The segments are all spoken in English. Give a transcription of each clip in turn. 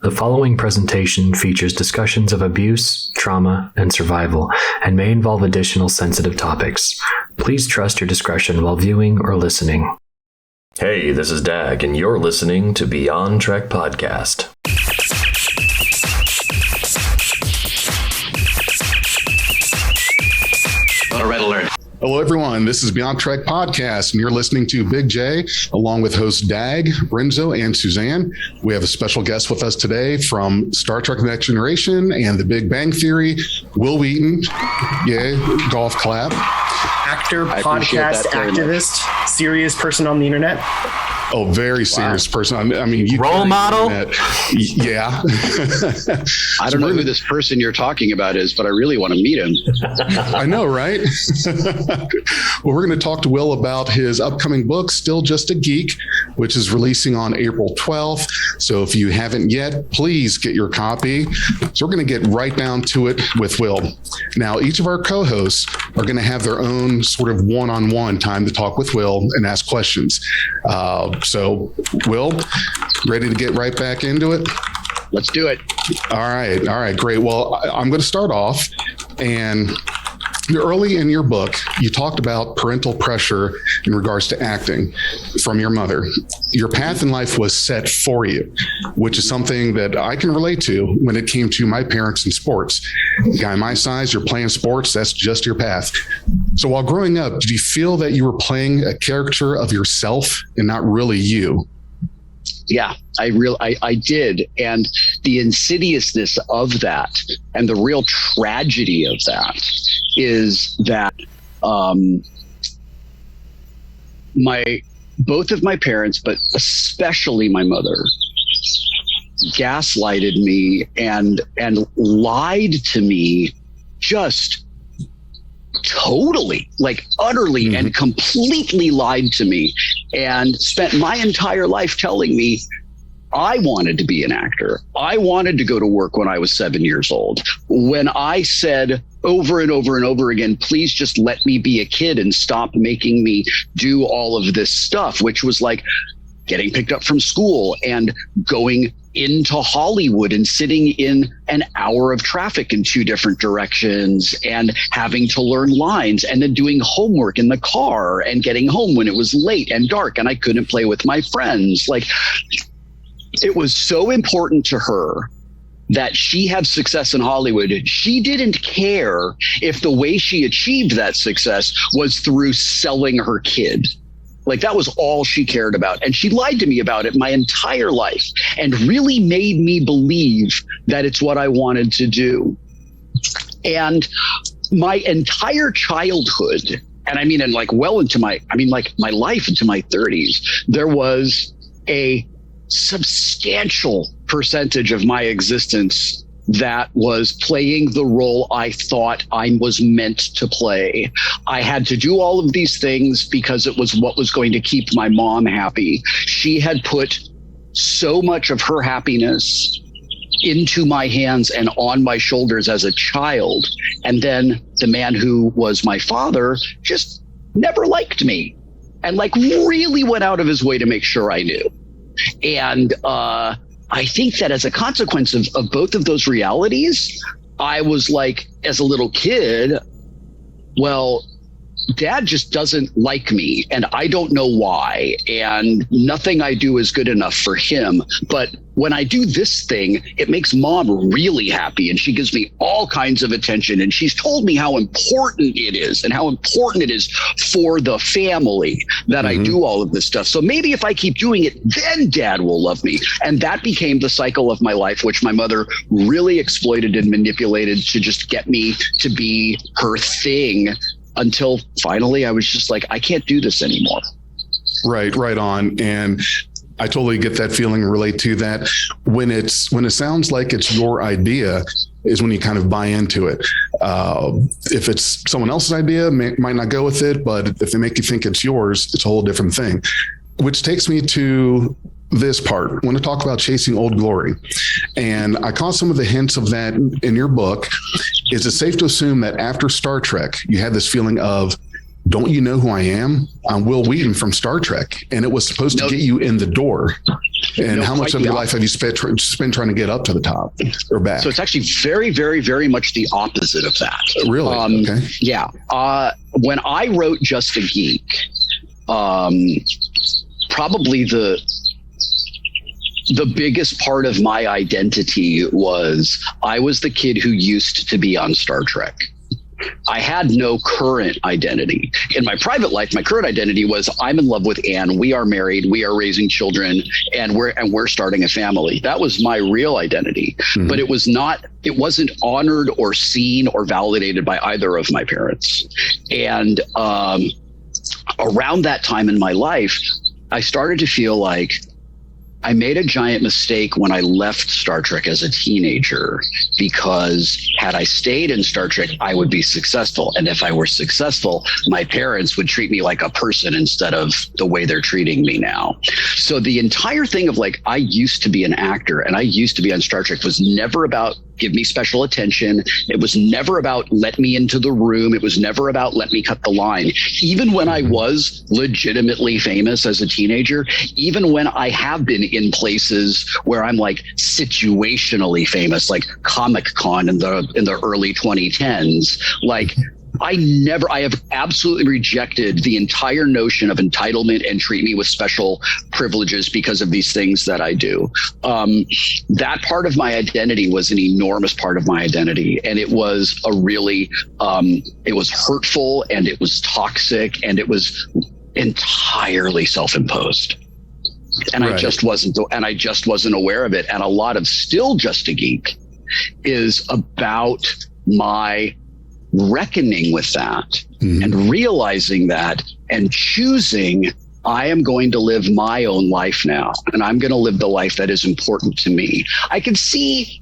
The following presentation features discussions of abuse, trauma, and survival, and may involve additional sensitive topics. Please trust your discretion while viewing or listening. Hey, this is Dag, and you're listening to Beyond Trek Podcast. Red alert. Hello, everyone. This is Beyond Trek Podcast, and you're listening to Big J, along with hosts Dag, Renzo, and Suzanne. We have a special guest with us today from Star Trek: The Next Generation and The Big Bang Theory, Wil Wheaton. Yeah, golf clap. Actor, podcast, activist, serious person on the internet. Oh, very serious person. I mean, you role model. Yeah. I don't know who this person you're talking about is, but I really want to meet him. I know, right? Well, we're going to talk to Wil about his upcoming book, Still Just a Geek, which is releasing on April 12th. So if you haven't yet, please get your copy. So we're going to get right down to it with Wil. Now, each of our co-hosts are going to have their own sort of one-on-one time to talk with Wil and ask questions. So, Wil, ready to get right back into it? Let's do it. All right, great. Well, I'm going to start off. And early in your book, you talked about parental pressure in regards to acting from your mother. Your path in life was set for you, which is something that I can relate to when it came to my parents in sports. A guy my size, you're playing sports, that's just your path. So while growing up, did you feel that you were playing a character of yourself and not really you? Yeah, I did. And the insidiousness of that and the real tragedy of that is that both of my parents, but especially my mother, gaslighted me and lied to me just totally, like utterly and completely lied to me, and spent my entire life telling me I wanted to be an actor. I wanted to go to work when I was 7 years old. When I said over and over and over again, please just let me be a kid and stop making me do all of this stuff, which was like getting picked up from school and going into Hollywood and sitting in an hour of traffic in two different directions and having to learn lines and then doing homework in the car and getting home when it was late and dark and I couldn't play with my friends. Like, it was so important to her that she had success in Hollywood. She didn't care if the way she achieved that success was through selling her kid. Like, that was all she cared about. And she lied to me about it my entire life and really made me believe that it's what I wanted to do. And my entire childhood, and I mean, and like well into my life into my 30s, there was a substantial percentage of my existence that was playing the role I thought I was meant to play. I had to do all of these things because it was what was going to keep my mom happy. She had put so much of her happiness into my hands and on my shoulders as a child. And then the man who was my father just never liked me and like really went out of his way to make sure I knew. And I think that as a consequence of both of those realities, I was like, as a little kid, well, Dad just doesn't like me and I don't know why. And nothing I do is good enough for him. But when I do this thing, it makes Mom really happy and she gives me all kinds of attention. And she's told me how important it is and how important it is for the family that I do all of this stuff. So maybe if I keep doing it, then Dad will love me. And that became the cycle of my life, which my mother really exploited and manipulated to just get me to be her thing. Until finally I was just like, I can't do this anymore. Right on. And I totally get that feeling and relate to that. When it sounds like it's your idea is when you kind of buy into it. If it's someone else's idea, might not go with it, but if they make you think it's yours, it's a whole different thing. Which takes me to this part. I want to talk about chasing old glory. And I caught some of the hints of that in your book. Is it safe to assume that after Star Trek, you had this feeling of don't you know who I am? I'm Wil Wheaton from Star Trek. And it was supposed to get you in the door. And how much of your life have you spent trying to get up to the top or back? So it's actually very, very, very much the opposite of that. Really? Okay. Yeah. When I wrote Just a Geek, probably the biggest part of my identity was I was the kid who used to be on Star Trek. I had no current identity. In my private life, my current identity was I'm in love with Anne. We are married. We are raising children, and we're starting a family. That was my real identity. Mm-hmm. But it wasn't honored or seen or validated by either of my parents. And around that time in my life, I started to feel like I made a giant mistake when I left Star Trek as a teenager, because had I stayed in Star Trek, I would be successful. And if I were successful, my parents would treat me like a person instead of the way they're treating me now. So the entire thing of like, I used to be an actor and I used to be on Star Trek was never about give me special attention. It was never about let me into the room. It was never about let me cut the line. Even when I was legitimately famous as a teenager, even when I have been in places where I'm like situationally famous, like Comic-Con in the early 2010s, like I have absolutely rejected the entire notion of entitlement and treat me with special privileges because of these things that I do. That part of my identity was an enormous part of my identity. And it was it was hurtful and it was toxic and it was entirely self-imposed. And right. I just wasn't aware of it. And a lot of Still Just a Geek is about my reckoning with that and realizing that and choosing I am going to live my own life now, and I'm going to live the life that is important to me. I can see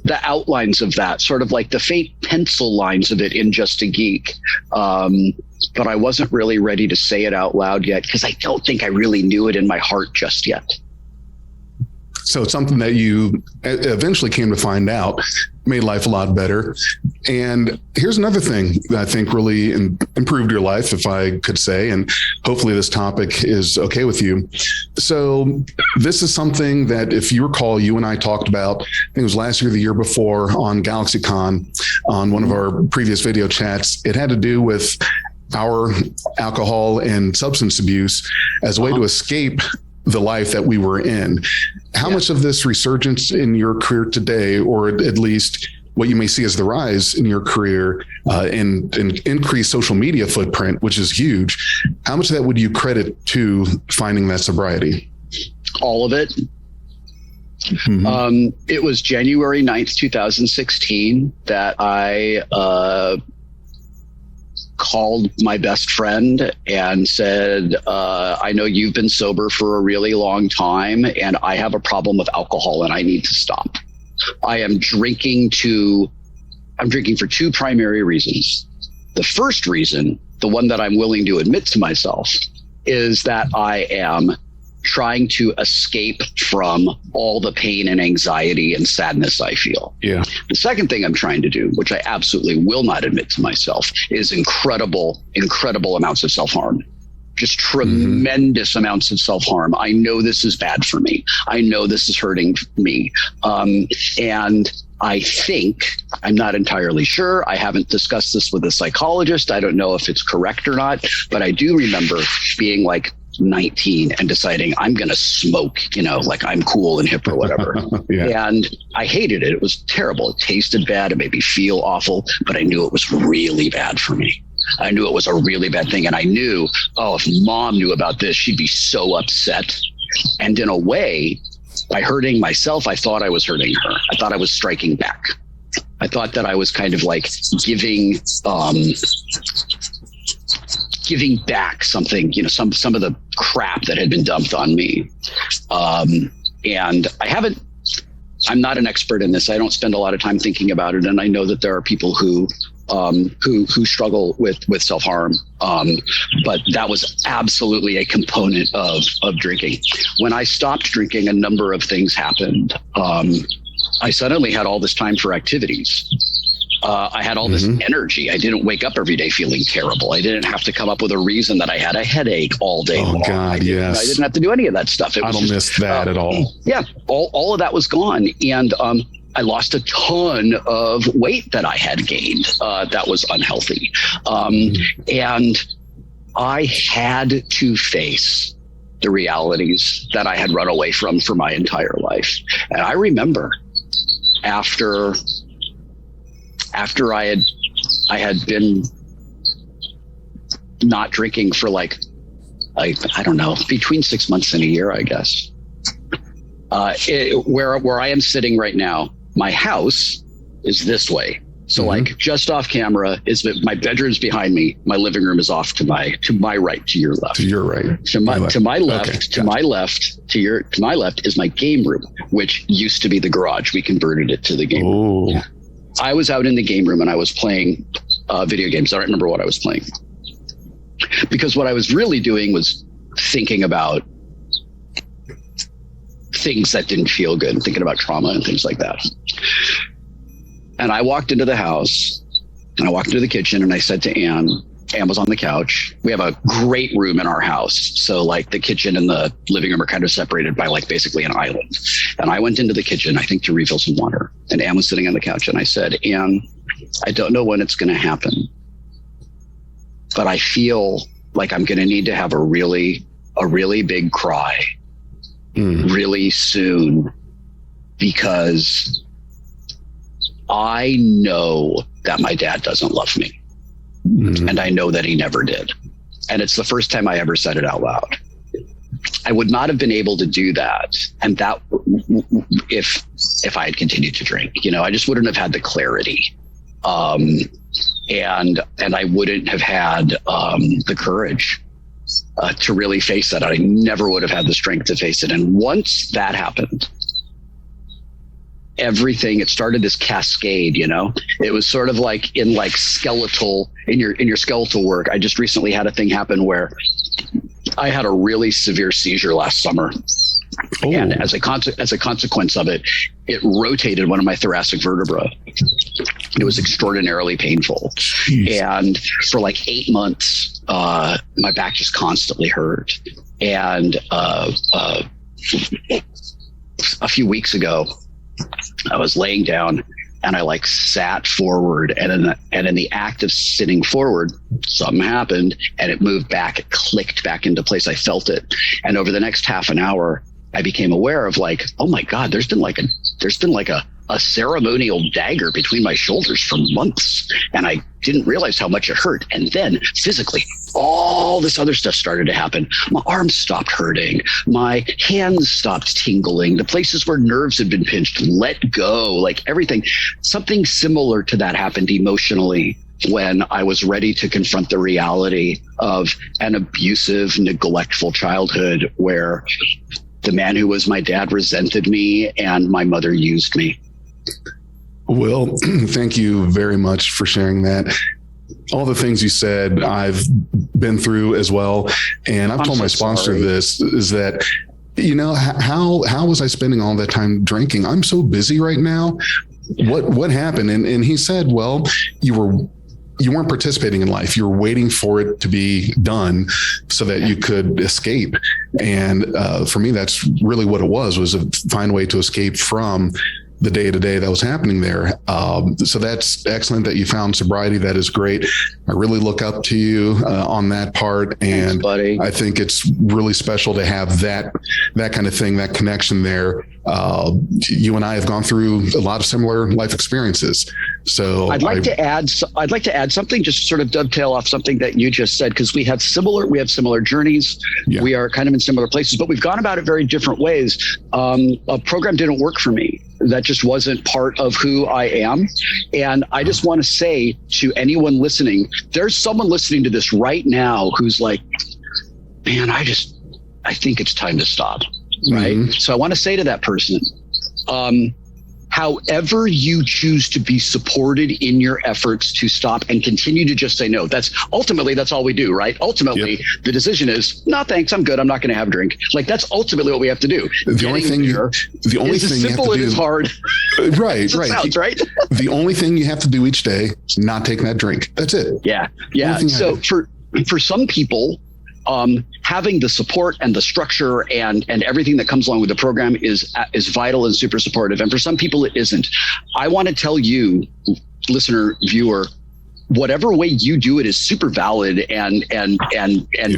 the outlines of that, sort of like the faint pencil lines of it in Just a Geek. But I wasn't really ready to say it out loud yet because I don't think I really knew it in my heart just yet. So it's something that you eventually came to find out made life a lot better. And here's another thing that I think really improved your life, if I could say, and hopefully this topic is okay with you. So this is something that, if you recall, you and I talked about, I think it was last year, the year before, on GalaxyCon, on one of our previous video chats. It had to do with our alcohol and substance abuse as a way to escape the life that we were in. How much of this resurgence in your career today, or at least what you may see as the rise in your career and increased social media footprint, which is huge, how much of that would you credit to finding that sobriety? All of it. Mm-hmm. It was January 9th, 2016 that I called my best friend and said, I know you've been sober for a really long time and I have a problem with alcohol and I need to stop. I am drinking for two primary reasons. The first reason, the one that I'm willing to admit to myself, is that I am trying to escape from all the pain and anxiety and sadness I feel. Yeah. The second thing I'm trying to do, which I absolutely will not admit to myself, is incredible amounts of self-harm. Just tremendous amounts of self-harm. I know this is bad for me. I know this is hurting me. And I think, I'm not entirely sure, I haven't discussed this with a psychologist. I don't know if it's correct or not, but I do remember being like 19 and deciding I'm going to smoke, like I'm cool and hip or whatever. Yeah. And I hated it. It was terrible. It tasted bad. It made me feel awful, but I knew it was really bad for me. I knew it was a really bad thing. And I knew, if mom knew about this, she'd be so upset. And in a way, by hurting myself, I thought I was hurting her. I thought I was striking back. I thought that I was kind of like giving back something, some of the crap that had been dumped on me. And I'm not an expert in this. I don't spend a lot of time thinking about it. And I know that there are people who struggle with self-harm. But that was absolutely a component of drinking. When I stopped drinking, a number of things happened. I suddenly had all this time for activities. I had all this energy. I didn't wake up every day feeling terrible. I didn't have to come up with a reason that I had a headache all day long. God, I didn't have to do any of that stuff. I don't miss that at all. Yeah, all of that was gone. And I lost a ton of weight that I had gained that was unhealthy. And I had to face the realities that I had run away from for my entire life. And I remember after I had been not drinking for like I don't know, between 6 months and a year, I guess. Where I am sitting right now, my house is this way. So like just off camera is my bedroom's behind me. My living room is off to my right, to your left. To your right. To my left, Okay, to my left, to my left is my game room, which used to be the garage. We converted it to the game room. I was out in the game room and I was playing video games. I don't remember what I was playing. Because what I was really doing was thinking about things that didn't feel good and thinking about trauma and things like that. And I walked into the house and I walked into the kitchen and I said to Anne was on the couch. We have a great room in our house. So like the kitchen and the living room are kind of separated by like basically an island. And I went into the kitchen, I think to refill some water. And Anne was sitting on the couch and I said, Anne, I don't know when it's going to happen, but I feel like I'm going to need to have a really big cry really soon, because I know that my dad doesn't love me. And I know that he never did. And it's the first time I ever said it out loud. I would not have been able to do that. And that if I had continued to drink, I just wouldn't have had the clarity. And I wouldn't have had the courage to really face that. I never would have had the strength to face it. And once that happened, it started this cascade, it was sort of like in your skeletal work. I just recently had a thing happen where I had a really severe seizure last summer. Oh. And as a consequence of it, it rotated one of my thoracic vertebrae. It was extraordinarily painful. Jeez. And for like 8 months, my back just constantly hurt. And a few weeks ago, I was laying down and I sat forward, and in the act of sitting forward, something happened and it moved back. It clicked back into place. I felt it. And over the next half an hour, I became aware of oh my God, there's been a ceremonial dagger between my shoulders for months. And I didn't realize how much it hurt. And then physically, all this other stuff started to happen. My arms stopped hurting. My hands stopped tingling. The places where nerves had been pinched let go, everything. Something similar to that happened emotionally when I was ready to confront the reality of an abusive, neglectful childhood where the man who was my dad resented me and my mother used me. Wil, thank you very much for sharing that. All the things you said, I've been through as well. And I've told my sponsor this, is that, how was I spending all that time drinking? I'm so busy right now. What happened? And he said, well, you weren't participating in life. You were waiting for it to be done so that you could escape. And for me, that's really what it was find a way to escape from the day-to-day that was happening there. So that's excellent that you found sobriety. That is great. I really look up to you on that part. And thanks, buddy. I think it's really special to have that kind of thing, that connection there. You and I have gone through a lot of similar life experiences. So I'd like to add something, just sort of dovetail off something that you just said, because we have similar journeys. Yeah. We are kind of in similar places, but we've gone about it very different ways. A program didn't work for me. That just wasn't part of who I am. And I just want to say to anyone listening, there's someone listening to this right now who's like, man, I think it's time to stop. Right. Mm-hmm. So I want to say to that person, however you choose to be supported in your efforts to stop and continue to just say no. That's all we do, right? Ultimately, the decision is, no, thanks, I'm good. I'm not going to have a drink. Like, that's ultimately what we have to do. The only thing you have to do, it's hard. Right. Sounds right. The only thing you have to do each day is not taking that drink. That's it. Yeah. So for some people, having the support and the structure and everything that comes along with the program is vital and super supportive. And for some people, it isn't. I want to tell you, listener, viewer, whatever way you do it is super valid and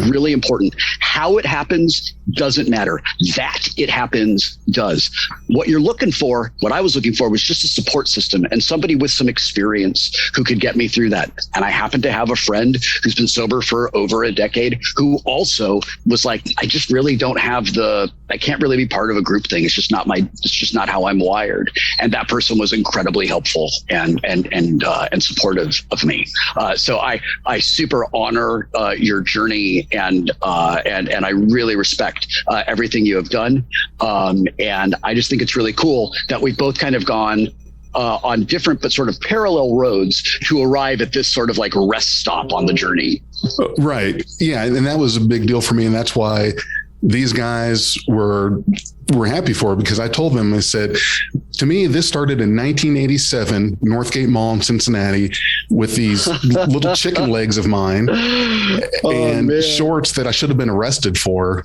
really important. How it happens doesn't matter. That it happens does. What I was looking for was just a support system and somebody with some experience who could get me through that. And I happen to have a friend who's been sober for over a decade who also was like, I just really don't have I can't really be part of a group thing. It's just not how I'm wired. And that person was incredibly helpful and supportive of me. So I super honor your journey and I really respect everything you have done. And I just think it's really cool that we've both kind of gone on different but sort of parallel roads to arrive at this sort of like rest stop on the journey. Right. Yeah. And that was a big deal for me. And that's why these guys were happy for it, because I told them, I said, to me, this started in 1987, Northgate Mall in Cincinnati, with these little chicken legs of mine and shorts that I should have been arrested for,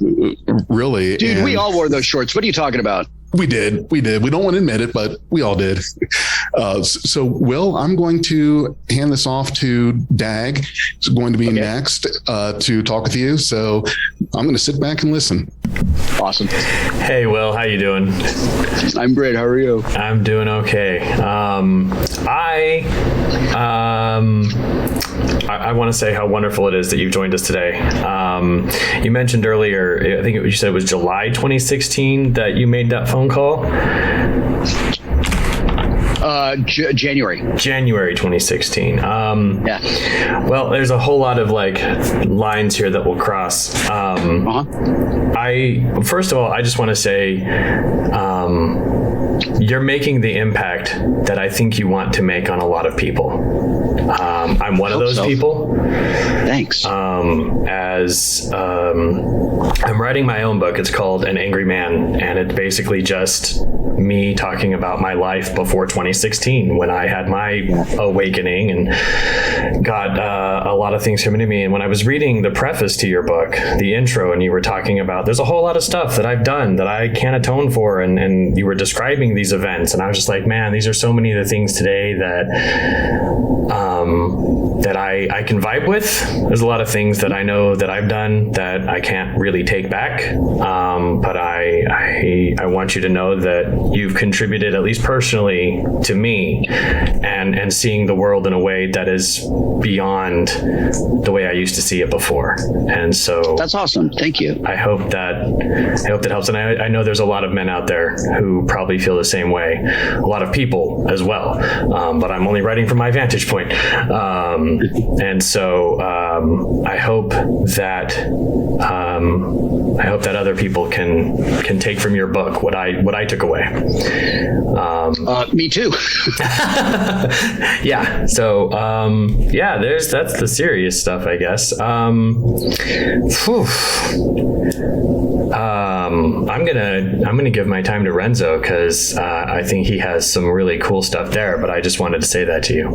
really. Dude, we all wore those shorts. What are you talking about? We did. We don't want to admit it, but we all did. So, Will, I'm going to hand this off to Dag. He's going to be next to talk with you. So I'm going to sit back and listen. Awesome. Hey, Will, how you doing? I'm great. How are you? I'm doing okay. I want to say how wonderful it is that you've joined us today. You mentioned earlier, I think you said it was July 2016 that you made that phone call. January 2016. Yeah. Well, there's a whole lot of like lines here that will cross. First of all, I just want to say, you're making the impact that I think you want to make on a lot of people. I'm one of those people. Thanks. I'm writing my own book. It's called An Angry Man, and it's basically just me talking about my life before 2016, when I had my awakening and got a lot of things coming to me. And when I was reading the preface to your book, the intro, and you were talking about there's a whole lot of stuff that I've done that I can't atone for, and you were describing these events, and I was just like, man, these are so many of the things today that I can vibe with. There's a lot of things that I know that I've done that I can't really take back, but I want you to know that you've contributed, at least personally, to me, and seeing the world in a way that is beyond the way I used to see it before. And so that's awesome. Thank you. I hope that helps. And I know there's a lot of men out there who probably feel the same way, a lot of people as well. But I'm only writing from my vantage point. And so I hope that other people can take from your book what I took away. Me too. Yeah. So that's the serious stuff, I guess. I'm gonna give my time to Renzo, because I think he has some really cool stuff there. But I just wanted to say that to you.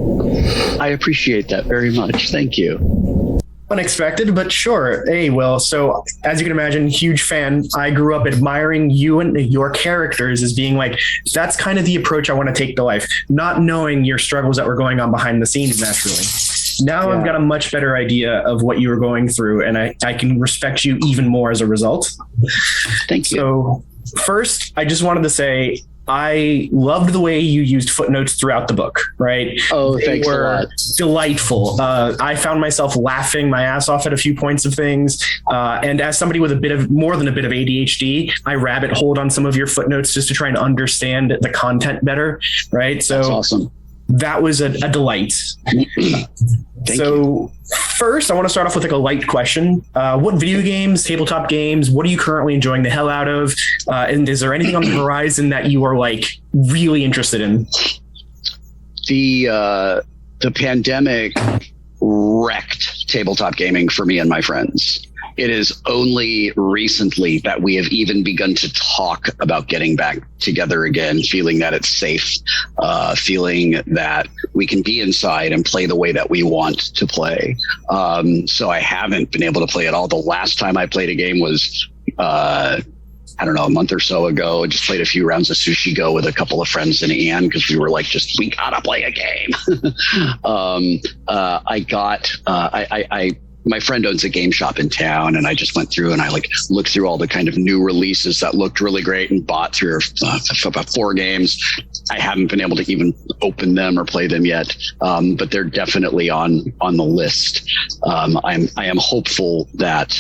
I appreciate that very much. Thank you. Unexpected, but sure. Hey, Will. So as you can imagine, huge fan. I grew up admiring you and your characters as being like, that's kind of the approach I want to take to life, not knowing your struggles that were going on behind the scenes naturally. Now I've got a much better idea of what you were going through, and I can respect you even more as a result. Thank you. So first, I just wanted to say, I loved the way you used footnotes throughout the book, right? Oh, thanks a lot. Delightful. I found myself laughing my ass off at a few points of things. And as somebody with more than a bit of ADHD, I rabbit holed on some of your footnotes just to try and understand the content better, right? So that's awesome. that was a delight. So first, I want to start off with like a light question. What video games, tabletop games, what are you currently enjoying the hell out of? And is there anything on the horizon that you are like really interested in? The pandemic wrecked tabletop gaming for me and my friends. It is only recently that we have even begun to talk about getting back together again, feeling that it's safe, feeling that we can be inside and play the way that we want to play. So I haven't been able to play at all. The last time I played a game was, I don't know, a month or so ago. I just played a few rounds of Sushi Go with a couple of friends in Ann because we were like, we gotta play a game. My friend owns a game shop in town, and I just went through and I like looked through all the kind of new releases that looked really great and bought through about 4 games. I haven't been able to even open them or play them yet, but they're definitely on the list. I am hopeful that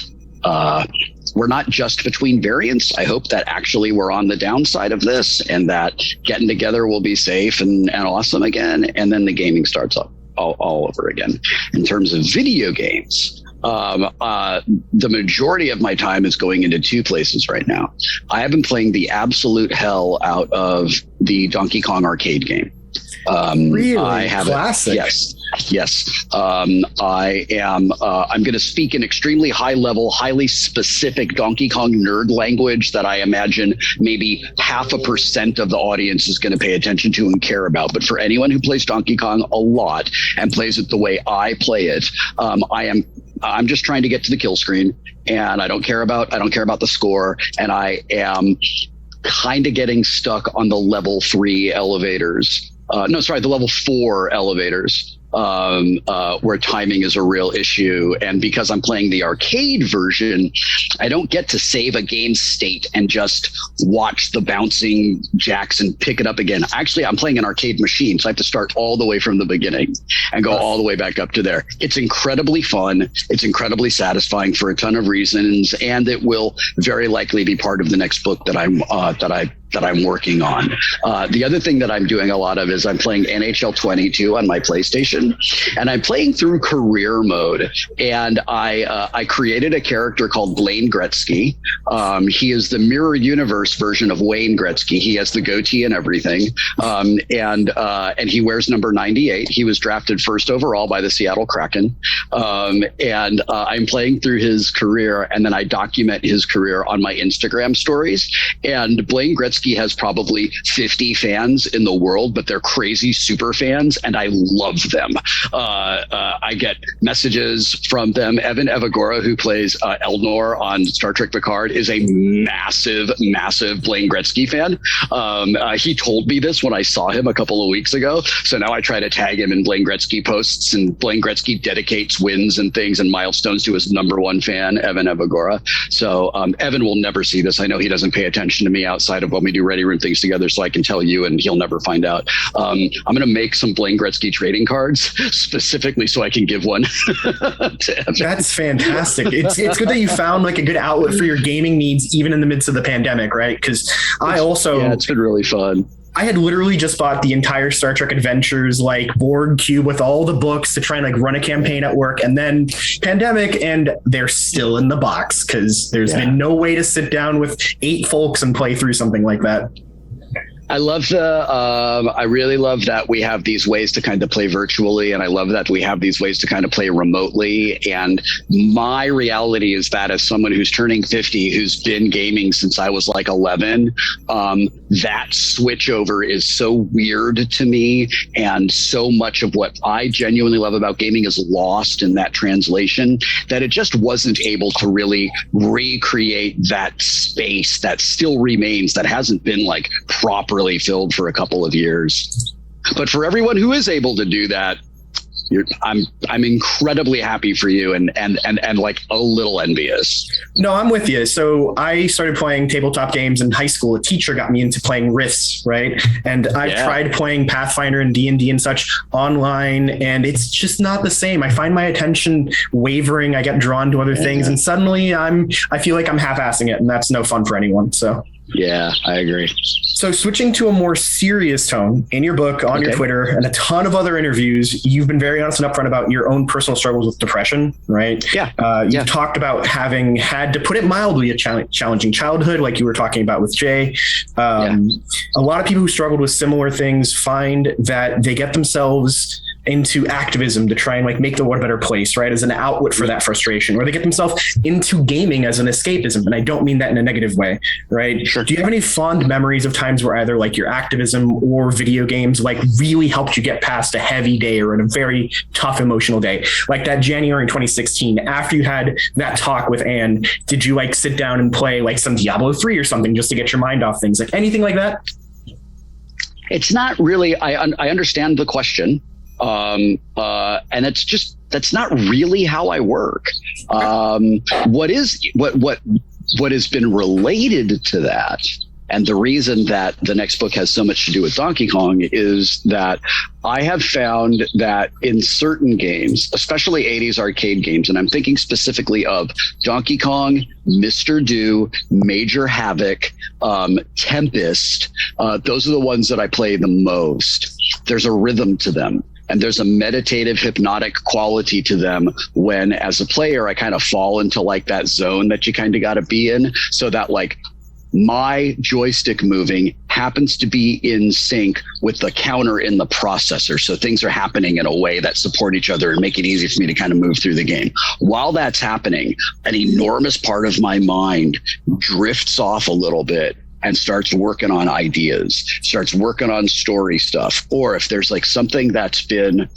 we're not just between variants. I hope that actually we're on the downside of this and that getting together will be safe and awesome again, and then the gaming starts up all over again. In terms of video games, the majority of my time is going into 2 places right now. I have been playing the absolute hell out of the Donkey Kong arcade game. Really? I have Classic. Yes. I'm going to speak in extremely high level, highly specific Donkey Kong nerd language that I imagine maybe 0.5% of the audience is going to pay attention to and care about. But for anyone who plays Donkey Kong a lot and plays it the way I play it, I'm just trying to get to the kill screen, and I don't care about the score, and I am kind of getting stuck on the level 3 elevators. The level 4 elevators, where timing is a real issue. And because I'm playing the arcade version, I don't get to save a game state and just watch the bouncing jacks and pick it up again. Actually, I'm playing an arcade machine, so I have to start all the way from the beginning and go all the way back up to there. It's incredibly fun. It's incredibly satisfying for a ton of reasons, and it will very likely be part of the next book that I'm working on. The other thing that I'm doing a lot of is I'm playing NHL 22 on my PlayStation, and I'm playing through career mode. And I created a character called Blaine Gretzky. He is the mirror universe version of Wayne Gretzky. He has the goatee and everything. And he wears number 98. He was drafted first overall by the Seattle Kraken. And I'm playing through his career, and then I document his career on my Instagram stories. And Blaine Gretzky has probably 50 fans in the world, but they're crazy super fans, and I love them. I get messages from them. Evan Evagora, who plays Elnor on Star Trek Picard, is a massive Blaine Gretzky fan. He told me this when I saw him a couple of weeks ago, so now I try to tag him in Blaine Gretzky posts, and Blaine Gretzky dedicates wins and things and milestones to his number 1 fan, Evan Evagora. So Evan will never see this. I know he doesn't pay attention to me outside of when we do Ready Room things together, so I can tell you and he'll never find out. I'm going to make some Blaine Gretzky trading cards specifically so I can give one to Evan. That's fantastic. It's good that you found like a good outlet for your gaming needs even in the midst of the pandemic, right? Because it's been really fun. I had literally just bought the entire Star Trek Adventures like board cube with all the books to try and like run a campaign at work, and then pandemic, and they're still in the box because there's been no way to sit down with 8 folks and play through something like that. I really love that we have these ways to kind of play virtually, and I love that we have these ways to kind of play remotely. And my reality is that as someone who's turning 50, who's been gaming since I was like 11, that switchover is so weird to me, and so much of what I genuinely love about gaming is lost in that translation, that it just wasn't able to really recreate that space that still remains, that hasn't been like properly filled for a couple of years. But for everyone who is able to do that, I'm incredibly happy for you, and like a little envious. No, I'm with you. So I started playing tabletop games in high school. A teacher got me into playing Rifts, right? And I tried playing Pathfinder and D&D and such online, and it's just not the same. I find my attention wavering. I get drawn to other things, and suddenly I feel like I'm half-assing it, and that's no fun for anyone. So Yeah, I agree. So switching to a more serious tone, in your book, on your Twitter, and a ton of other interviews, you've been very honest and upfront about your own personal struggles with depression, right? Yeah. You've talked about having had, to put it mildly, a challenging childhood, like you were talking about with Jay. A lot of people who struggled with similar things find that they get themselves into activism to try and like make the world a better place, right? As an outlet for that frustration, or they get themselves into gaming as an escapism. And I don't mean that in a negative way, right? Sure. Do you have any fond memories of times where either like your activism or video games like really helped you get past a heavy day or in a very tough emotional day? Like that January 2016, after you had that talk with Anne, did you like sit down and play like some Diablo 3 or something just to get your mind off things? Like anything like that? It's not really, I understand the question. And it's just, that's not really how I work. What has been related to that, and the reason that the next book has so much to do with Donkey Kong, is that I have found that in certain games, especially 80s arcade games, and I'm thinking specifically of Donkey Kong, Mr. Do, Major Havoc, Tempest, those are the ones that I play the most. There's a rhythm to them. And there's a meditative, hypnotic quality to them when, as a player, I kind of fall into like that zone that you kind of got to be in, so that like my joystick moving happens to be in sync with the counter in the processor. So things are happening in a way that support each other and make it easy for me to kind of move through the game. While that's happening, an enormous part of my mind drifts off a little bit and starts working on ideas, starts working on story stuff. Or if there's like something that's been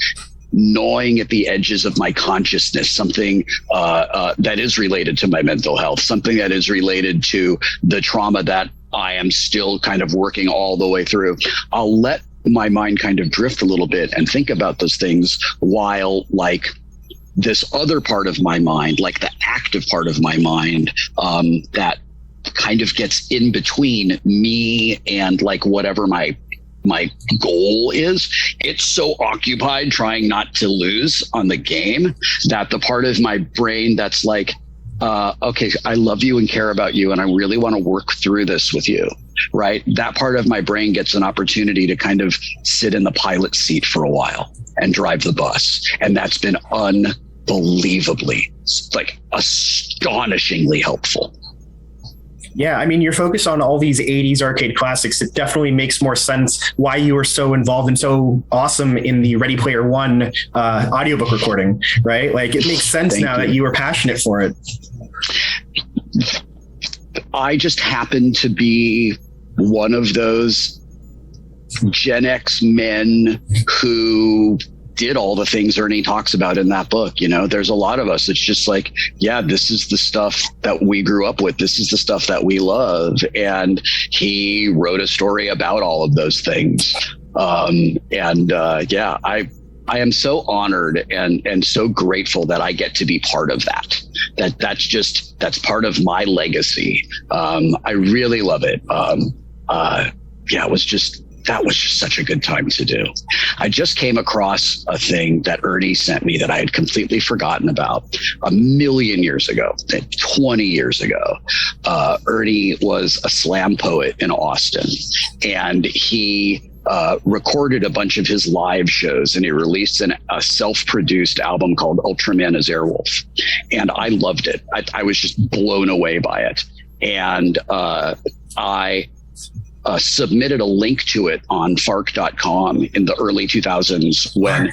gnawing at the edges of my consciousness, something that is related to my mental health, something that is related to the trauma that I am still kind of working all the way through, I'll let my mind kind of drift a little bit and think about those things, while like this other part of my mind, like the active part of my mind, that kind of gets in between me and like whatever my goal is. It's so occupied trying not to lose on the game that the part of my brain that's like, okay, I love you and care about you, and I really want to work through this with you, right? That part of my brain gets an opportunity to kind of sit in the pilot seat for a while and drive the bus. And that's been unbelievably, like astonishingly helpful. Yeah, I mean, you're focused on all these 80s arcade classics. It definitely makes more sense why you were so involved and so awesome in the Ready Player One audiobook recording, right? Like it makes sense now that you were passionate for it. I just happen to be one of those Gen X men who did all the things Ernie talks about in that book. You know, there's a lot of us. It's just like, yeah, this is the stuff that we grew up with. This is the stuff that we love. And he wrote a story about all of those things. Yeah, I am so honored and so grateful that I get to be part of that. That's part of my legacy. I really love it. Yeah, that was just such a good time to do. I just came across a thing that Ernie sent me that I had completely forgotten about 1,000,000 years ago, 20 years ago. Ernie was a slam poet in Austin, and he recorded a bunch of his live shows, and he released a self-produced album called Ultraman as Airwolf. And I loved it. I was just blown away by it. And I submitted a link to it on fark.com in the early 2000s when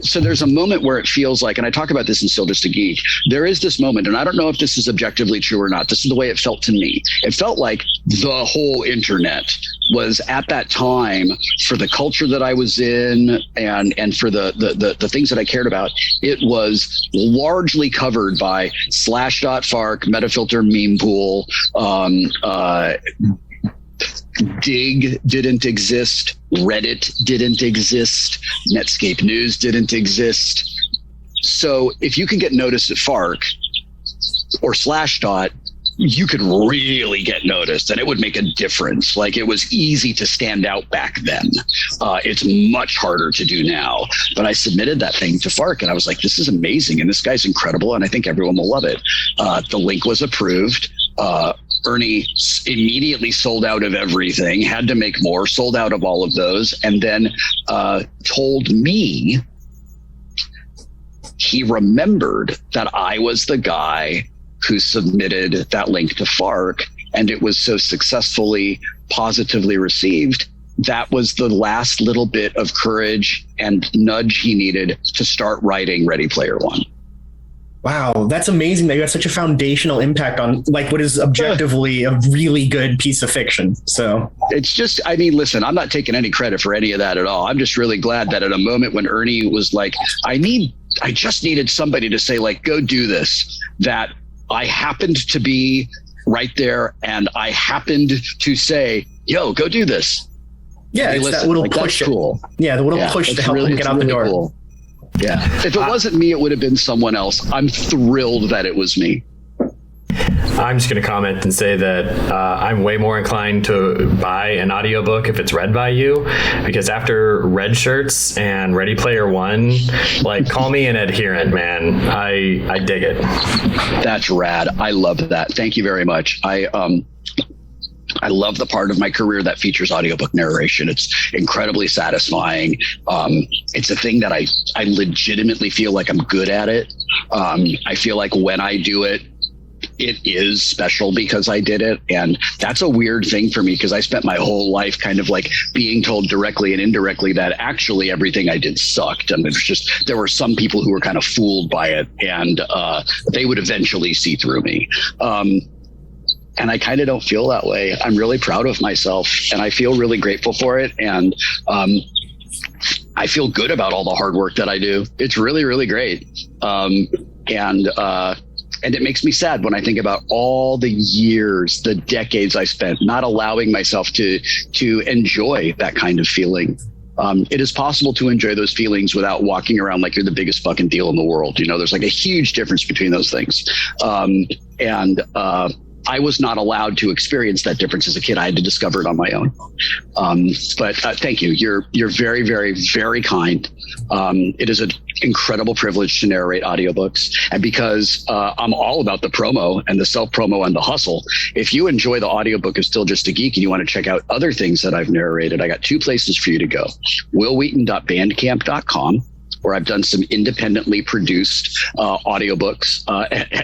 so there's a moment where it feels like, and I talk about this in Still Just a Geek, there is this moment, and I don't know if this is objectively true or not. This is the way it felt to me. It felt like the whole internet was at that time, for the culture that I was in and for the things that I cared about, it was largely covered by Slash.Fark, Metafilter, Meme Pool, Dig didn't exist, Reddit didn't exist, Netscape News didn't exist. So if you can get noticed at Fark or Slashdot, you could really get noticed, and it would make a difference. Like, it was easy to stand out back then. It's much harder to do now. But I submitted that thing to Fark, and I was like, this is amazing, and this guy's incredible, and I think everyone will love it. The link was approved. Ernie immediately sold out of everything, had to make more, sold out of all of those, and then told me he remembered that I was the guy who submitted that link to FARC, and it was so successfully positively received. That was the last little bit of courage and nudge he needed to start writing Ready Player One. Wow, that's amazing that you had such a foundational impact on like what is objectively a really good piece of fiction. So it's just, I mean, listen, I'm not taking any credit for any of that at all. I'm just really glad that at a moment when Ernie was like, I just needed somebody to say, like, go do this, that I happened to be right there and I happened to say, yo, go do this. Yeah, hey, it's listen, that little like, push. Cool. Yeah, the little push to help him get out the door. Cool. Yeah. If it wasn't me, it would have been someone else. I'm thrilled that it was me. I'm just going to comment and say that I'm way more inclined to buy an audiobook if it's read by you, because after Red Shirts and Ready Player One, like, call me an adherent, man. I dig it. That's rad. I love that. Thank you very much. I love the part of my career that features audiobook narration. It's incredibly satisfying. It's a thing that I legitimately feel like I'm good at it. I feel like when I do it, it is special because I did it. And that's a weird thing for me because I spent my whole life kind of like being told directly and indirectly that actually everything I did sucked. And it's just, there were some people who were kind of fooled by it, and they would eventually see through me. And I kind of don't feel that way. I'm really proud of myself and I feel really grateful for it. And I feel good about all the hard work that I do. It's really, really great. And it makes me sad when I think about all the years, the decades I spent not allowing myself to enjoy that kind of feeling. It is possible to enjoy those feelings without walking around like you're the biggest fucking deal in the world. You know, there's like a huge difference between those things. I was not allowed to experience that difference as a kid. I had to discover it on my own. But thank you. You're very, very, very kind. It is an incredible privilege to narrate audiobooks. And because I'm all about the promo and the self-promo and the hustle, if you enjoy the audiobook of Still Just a Geek and you want to check out other things that I've narrated, I got two places for you to go. wilwheaton.bandcamp.com, where I've done some independently produced audiobooks.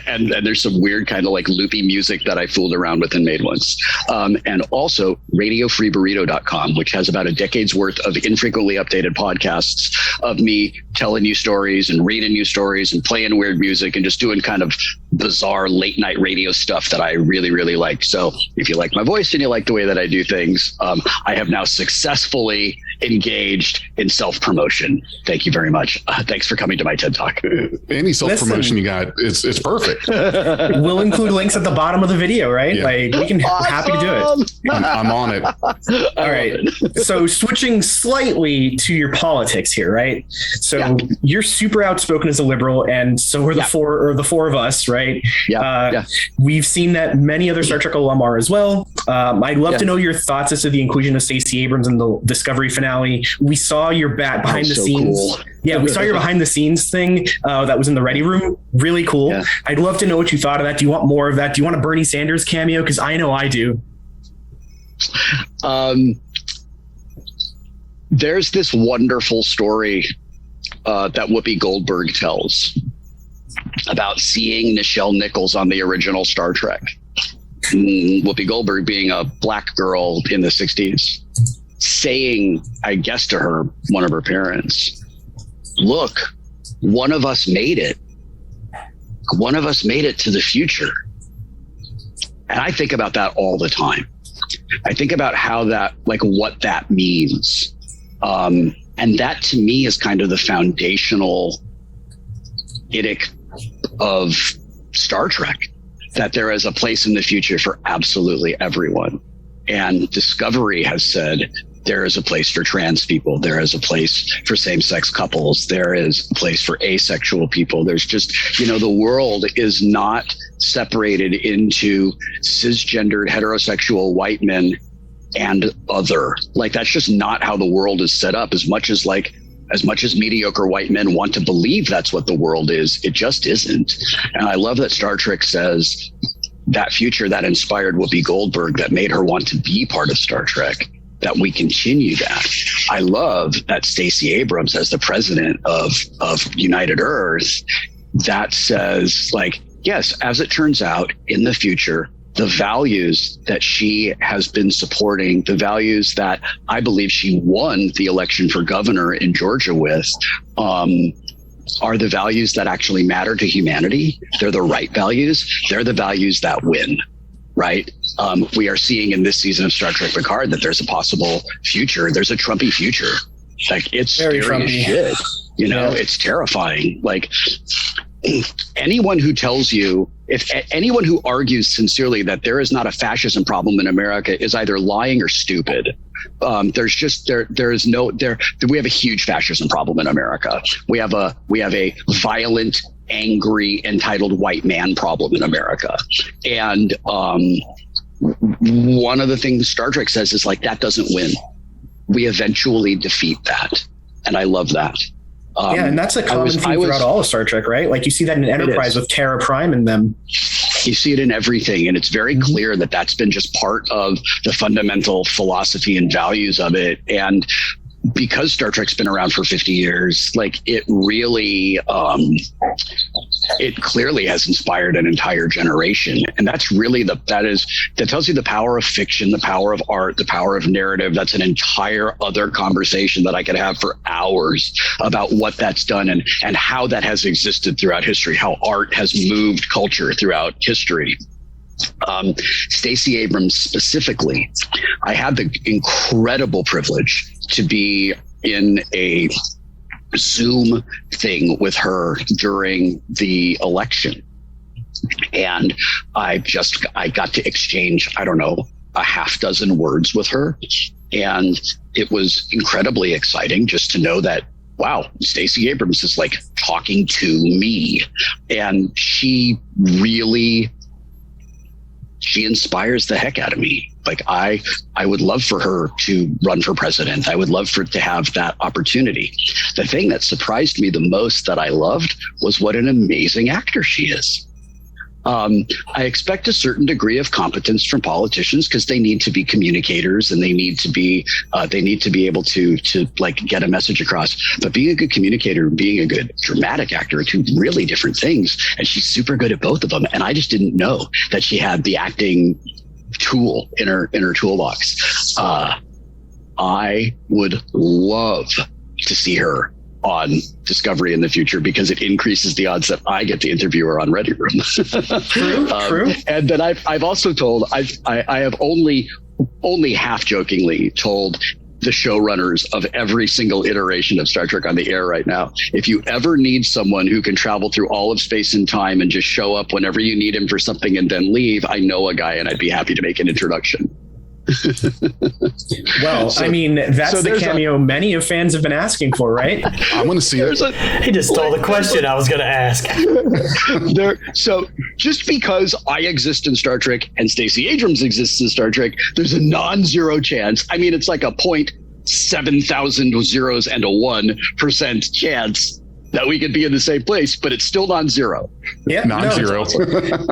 And there's some weird kind of like loopy music that I fooled around with and made once. And also radiofreeburrito.com, which has about a decade's worth of infrequently updated podcasts of me telling you stories and reading you stories and playing weird music and just doing kind of bizarre late night radio stuff that I really, really like. So if you like my voice and you like the way that I do things, I have now successfully engaged in self-promotion. Thank you very much. Thanks for coming to my TED Talk. Any self-promotion you got, it's perfect. We'll include links at the bottom of the video, right? Yeah. Like we can happy to do it. I'm on it. All right. So switching slightly to your politics here, right? So you're super outspoken as a liberal, and so are the four of us, right? We've seen that many other Star Trek alum are as well. I'd love to know your thoughts as to the inclusion of Stacey Abrams in the Discovery finale. We saw your behind the scenes. Cool. Yeah, we saw your behind the scenes thing that was in the Ready Room. Really cool. Yeah. I'd love to know what you thought of that. Do you want more of that? Do you want a Bernie Sanders cameo? Because I know I do. There's this wonderful story that Whoopi Goldberg tells about seeing Nichelle Nichols on the original Star Trek. Whoopi Goldberg being a black girl in the 60s, saying, I guess to her, one of her parents, look, one of us made it. One of us made it to the future. And I think about that all the time. I think about how that, like what that means. And that to me is kind of the foundational idic of Star Trek, that there is a place in the future for absolutely everyone. And Discovery has said, there is a place for trans people. There is a place for same-sex couples. There is a place for asexual people. There's just, the world is not separated into cisgendered heterosexual white men and other. Like, that's just not how the world is set up. As much as mediocre white men want to believe that's what the world is, it just isn't. And I love that Star Trek says that future that inspired Whoopi Goldberg, that made her want to be part of Star Trek, that we continue that. I love that Stacey Abrams, as the president of United Earth, that says, like, yes, as it turns out, in the future, the values that she has been supporting, the values that I believe she won the election for governor in Georgia with, are the values that actually matter to humanity. They're the right values. They're the values that win, right? We are seeing in this season of Star Trek Picard that there's a possible future. There's a Trumpy future. Like, it's Very scary as Trumpy. shit. You know, it's terrifying. Like, anyone who tells you, if anyone who argues sincerely that there is not a fascism problem in America is either lying or stupid. We have a huge fascism problem in America. We have a violent, angry, entitled white man problem in America. And one of the things Star Trek says is, like, that doesn't win. We eventually defeat that. And I love that. And that's a common theme throughout all of Star Trek, right? Like, you see that in Enterprise with Terra Prime and them. You see it in everything. And it's very clear that that's been just part of the fundamental philosophy and values of it. And because Star Trek's been around for 50 years, like, it really, it clearly has inspired an entire generation. And that's really that tells you the power of fiction, the power of art, the power of narrative. That's an entire other conversation that I could have for hours about what that's done and how that has existed throughout history, how art has moved culture throughout history. Stacey Abrams specifically, I had the incredible privilege to be in a Zoom thing with her during the election. And I got to exchange, I don't know, a half dozen words with her. And it was incredibly exciting just to know that, wow, Stacey Abrams is, like, talking to me. And she inspires the heck out of me. Like, I would love for her to run for president. I would love for it to have that opportunity. The thing that surprised me the most that I loved was what an amazing actor she is. I expect a certain degree of competence from politicians because they need to be communicators and they need to be able to like get a message across. But being a good communicator and being a good dramatic actor are two really different things. And she's super good at both of them. And I just didn't know that she had the acting tool in her toolbox. I would love to see her on Discovery in the future because it increases the odds that I get to interview her on Ready Room. True. And then I've also told, I have only half jokingly told the showrunners of every single iteration of Star Trek on the air right now, if you ever need someone who can travel through all of space and time and just show up whenever you need him for something and then leave, I know a guy and I'd be happy to make an introduction. Well, I mean, that's the cameo many of fans have been asking for, right? I want to see it. He just stole the question I was going to ask. So just because I exist in Star Trek and Stacey Abrams exists in Star Trek, there's a non-zero chance. I mean, it's like a 0.7,000 zeros and a 1% chance that we could be in the same place, but it's still non-zero. Yeah, non-zero.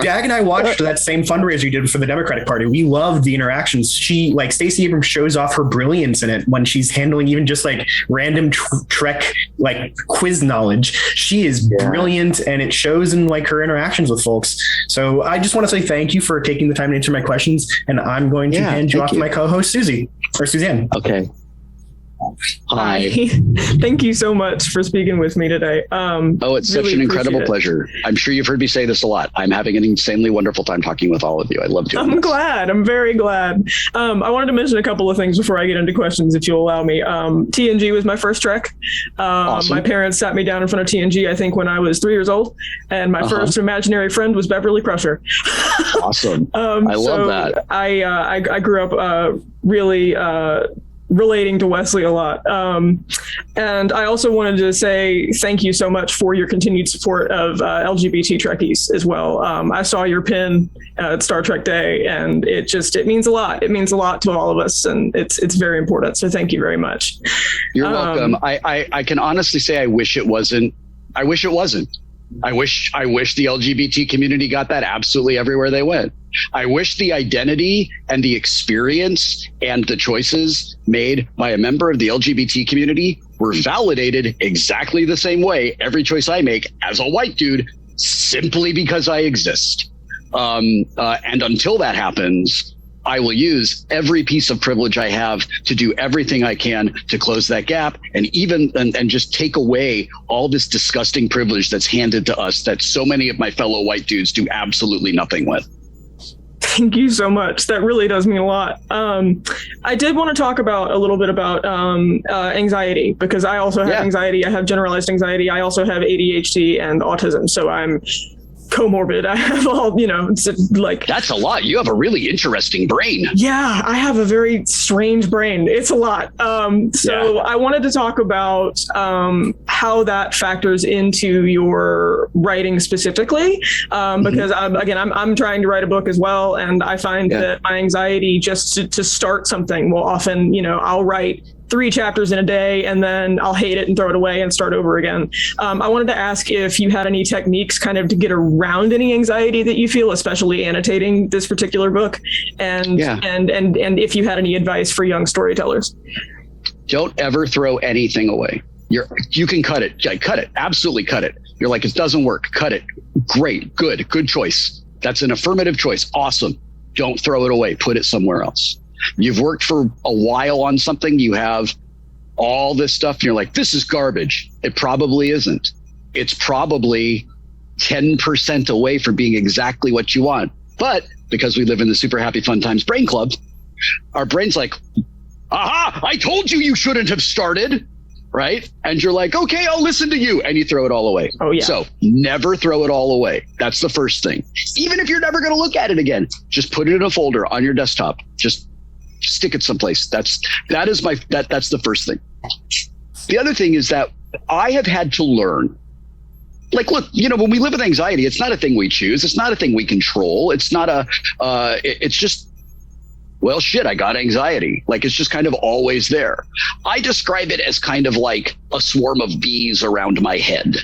Dag and I watched that same fundraiser you did for the Democratic Party. We loved the interactions. Stacey Abrams shows off her brilliance in it when she's handling even just like random Trek like quiz knowledge. She is brilliant, and it shows in like her interactions with folks. So I just want to say thank you for taking the time to answer my questions, and I'm going to hand you off to my co-host Suzanne. Okay. Hi. Thank you so much for speaking with me today. It's such an incredible pleasure. I'm sure you've heard me say this a lot. I'm having an insanely wonderful time talking with all of you. I love doing this. Glad. I'm very glad. I wanted to mention a couple of things before I get into questions, if you'll allow me. TNG was my first Trek. Awesome. My parents sat me down in front of TNG, I think, when I was 3 years old. And my first imaginary friend was Beverly Crusher. Awesome. I love that. I grew up really relating to Wesley a lot. And I also wanted to say thank you so much for your continued support of LGBT Trekkies as well. I saw your pin at Star Trek Day, and it means a lot. It means a lot to all of us, and it's very important. So thank you very much. You're welcome. I can honestly say I wish it wasn't. I wish the LGBT community got that absolutely everywhere they went. I wish the identity and the experience and the choices made by a member of the LGBT community were validated exactly the same way every choice I make as a white dude, simply because I exist. And until that happens, I will use every piece of privilege I have to do everything I can to close that gap and just take away all this disgusting privilege that's handed to us that so many of my fellow white dudes do absolutely nothing with. Thank you so much. That really does mean a lot. I did want to talk about a little bit about anxiety, because I also have anxiety. I have generalized anxiety. I also have ADHD and autism. So I'm comorbid. I have all, like... That's a lot. You have a really interesting brain. Yeah, I have a very strange brain. It's a lot. I wanted to talk about how that factors into your writing specifically, because I'm trying to write a book as well, and I find that my anxiety just to start something will often, I'll write 3 chapters in a day and then I'll hate it and throw it away and start over again. I wanted to ask if you had any techniques kind of to get around any anxiety that you feel, especially annotating this particular book, and if you had any advice for young storytellers. Don't ever throw anything away. You can cut it. Cut it. Absolutely cut it. You're like, it doesn't work. Cut it. Great. Good choice. That's an affirmative choice. Awesome. Don't throw it away. Put it somewhere else. You've worked for a while on something. You have all this stuff. And you're like, this is garbage. It probably isn't. It's probably 10% away from being exactly what you want. But because we live in the super happy fun times brain club, our brain's like, aha, I told you shouldn't have started. Right. And you're like, OK, I'll listen to you. And you throw it all away. Oh, yeah. So never throw it all away. That's the first thing. Even if you're never going to look at it again, just put it in a folder on your desktop. Just stick it someplace. That's the first thing. The other thing is that I have had to learn, like, look, when we live with anxiety, it's not a thing we choose. It's not a thing we control. It's not it's just, well, shit, I got anxiety. Like, it's just kind of always there. I describe it as kind of like a swarm of bees around my head.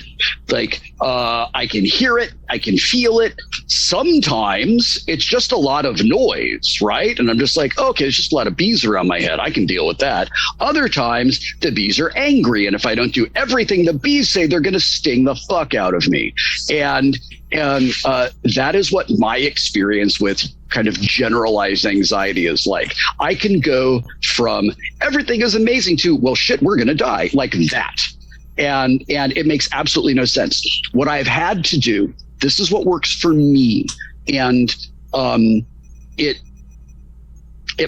Like, I can hear it. I can feel it. Sometimes it's just a lot of noise, right? And I'm just like, okay, it's just a lot of bees around my head. I can deal with that. Other times the bees are angry. And if I don't do everything the bees say, they're going to sting the fuck out of me. And that is what my experience with kind of generalized anxiety is like. I can go from everything is amazing to, well, shit, we're going to die, like that. And it makes absolutely no sense. What I've had to do, this is what works for me. And it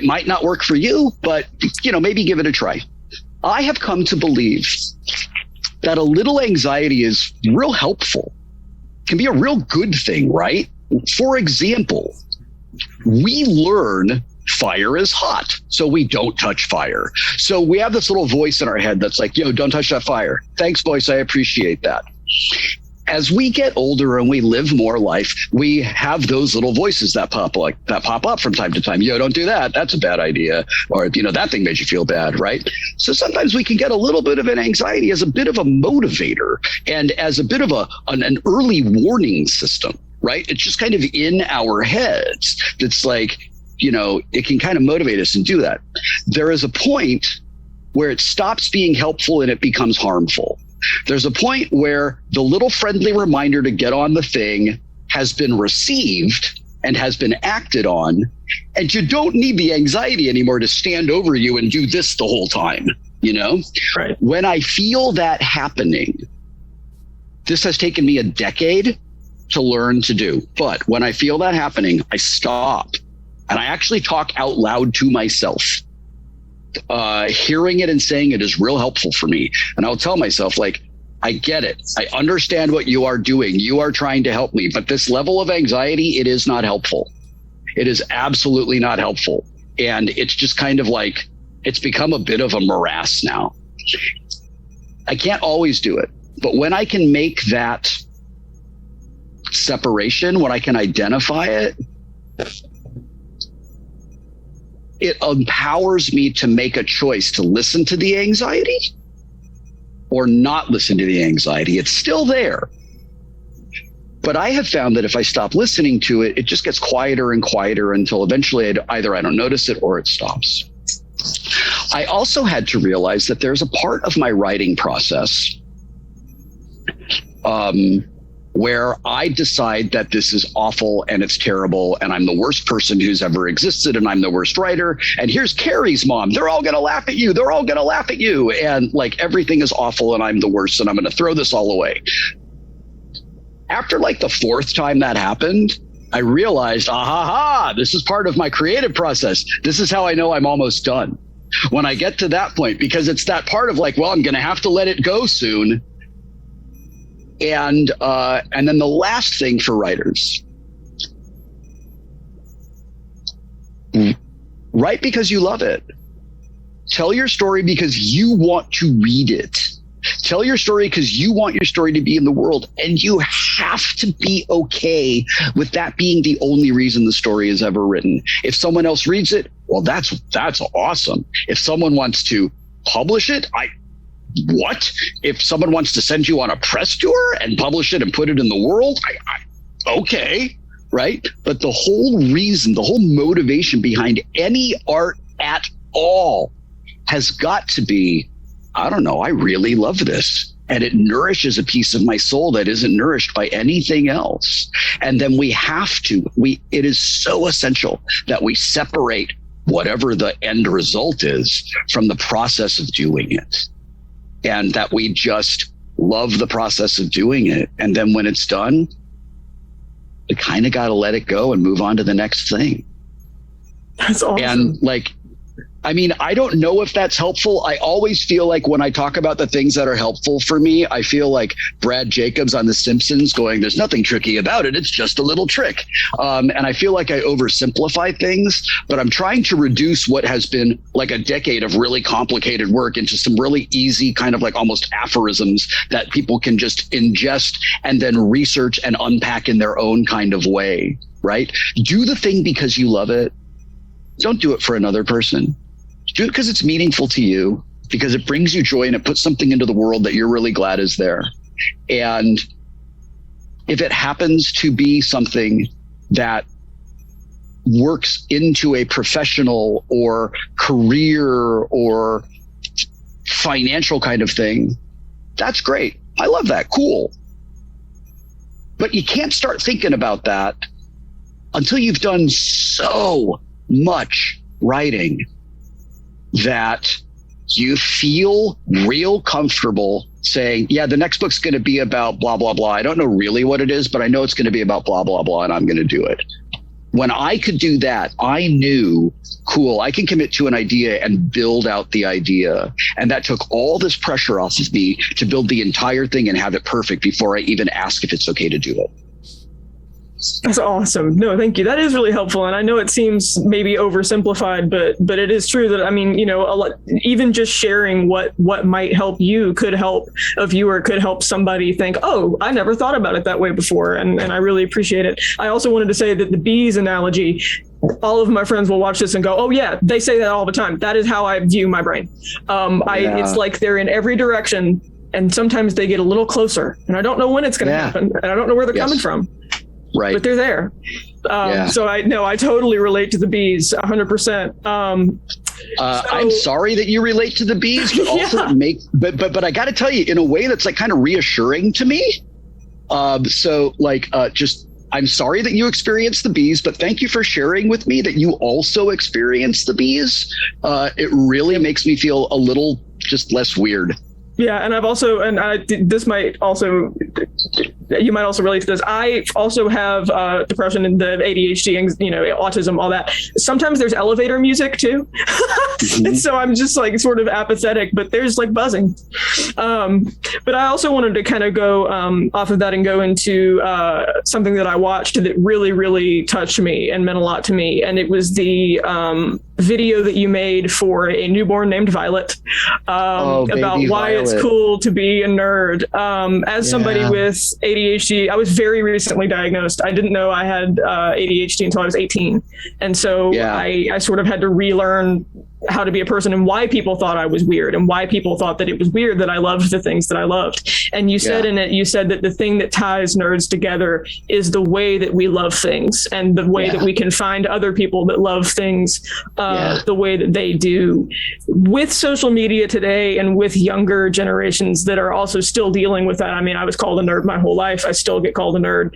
might not work for you, but maybe give it a try. I have come to believe that a little anxiety is real helpful. Can be a real good thing, right? For example, we learn fire is hot, so we don't touch fire. So we have this little voice in our head that's like, yo, don't touch that fire. Thanks, voice. I appreciate that. As we get older and we live more life, we have those little voices that pop up from time to time. Yo, don't do that. That's a bad idea. Or, that thing made you feel bad, right? So sometimes we can get a little bit of an anxiety as a bit of a motivator and as a bit of an early warning system, right? It's just kind of in our heads. That's like, it can kind of motivate us and do that. There is a point where it stops being helpful and it becomes harmful. There's a point where the little friendly reminder to get on the thing has been received and has been acted on, and you don't need the anxiety anymore to stand over you and do this the whole time, Right. When I feel that happening, this has taken me a decade to learn to do. But when I feel that happening, I stop and I actually talk out loud to myself. Hearing it and saying it is real helpful for me. And I'll tell myself, like, I get it. I understand what you are doing. You are trying to help me. But this level of anxiety, it is not helpful. It is absolutely not helpful. And it's just kind of like, it's become a bit of a morass now. I can't always do it. But when I can make that separation, when I can identify it, it empowers me to make a choice to listen to the anxiety or not listen to the anxiety. It's still there, But I have found that if I stop listening to it, it just gets quieter and quieter until eventually either I don't notice it or it stops. I also had to realize that there's a part of my writing process where I decide that this is awful and it's terrible and I'm the worst person who's ever existed and I'm the worst writer. And here's Carrie's mom. They're all going to laugh at you. They're all going to laugh at you. And like everything is awful and I'm the worst and I'm going to throw this all away. After like the fourth time that happened, I realized, this is part of my creative process. This is how I know I'm almost done. When I get to that point, because it's that part of like, well, I'm going to have to let it go soon. And then the last thing for writers, write because you love it. Tell your story because you want to read it. Tell your story because you want your story to be in the world. And you have to be okay with that being the only reason the story is ever written. If someone else reads it, well, that's awesome. If someone wants to publish it, what? If someone wants to send you on a press tour and publish it and put it in the world, okay, right? But the whole reason, the whole motivation behind any art at all has got to be, I don't know, I really love this. And it nourishes a piece of my soul that isn't nourished by anything else. And then it is so essential that we separate whatever the end result is from the process of doing it. And that we just love the process of doing it. And then when it's done, we kind of got to let it go and move on to the next thing. That's awesome. And like, I mean, I don't know if that's helpful. I always feel like when I talk about the things that are helpful for me, I feel like Brad Jacobs on The Simpsons going, there's nothing tricky about it. It's just a little trick. And I feel like I oversimplify things, but I'm trying to reduce what has been like a decade of really complicated work into some really easy kind of like almost aphorisms that people can just ingest and then research and unpack in their own kind of way, right? Do the thing because you love it. Don't do it for another person. Do it because it's meaningful to you, because it brings you joy and it puts something into the world that you're really glad is there. And if it happens to be something that works into a professional or career or financial kind of thing, that's great. I love that. Cool. But you can't start thinking about that until you've done so much writing that you feel real comfortable saying, yeah, the next book's going to be about blah, blah, blah. I don't know really what it is, but I know it's going to be about blah, blah, blah, and I'm going to do it. When I could do that, I knew, cool, I can commit to an idea and build out the idea. And that took all this pressure off of me to build the entire thing and have it perfect before I even ask if it's okay to do it. That's awesome. No, thank you. That is really helpful. And I know it seems maybe oversimplified, but it is true that, I mean, you know, a lot, even just sharing what might help you could help a viewer, could help somebody think, oh, I never thought about it that way before. And I really appreciate it. I also wanted to say that the bees analogy, all of my friends will watch this and go, oh yeah, they say that all the time. That is how I view my brain. It's like they're in every direction. And sometimes they get a little closer and I don't know when it's going to happen. And I don't know where they're coming from. Right. But they're there. So I totally relate to the bees 100%. I'm sorry that you relate to the bees, but also but I got to tell you in a way that's like kind of reassuring to me. I'm sorry that you experienced the bees, but thank you for sharing with me that you also experienced the bees. It really makes me feel a little just less weird. Yeah, and this might also, you might also relate to this. I also have depression and the ADHD and, you know, autism, all that. Sometimes there's elevator music too. And so I'm just like sort of apathetic, but there's like buzzing. But I also wanted to kind of go off of that and go into something that I watched that really, really touched me and meant a lot to me. And it was the video that you made for a newborn named Violet about why it's cool to be a nerd. As somebody with ADHD, I was very recently diagnosed. I didn't know I had ADHD until I was 18. And so I sort of had to relearn how to be a person and why people thought I was weird and why people thought that it was weird that I loved the things that I loved. And you said in it, you said that the thing that ties nerds together is the way that we love things and the way that we can find other people that love things the way that they do. With social media today and with younger generations that are also still dealing with that. I mean, I was called a nerd my whole life. I still get called a nerd.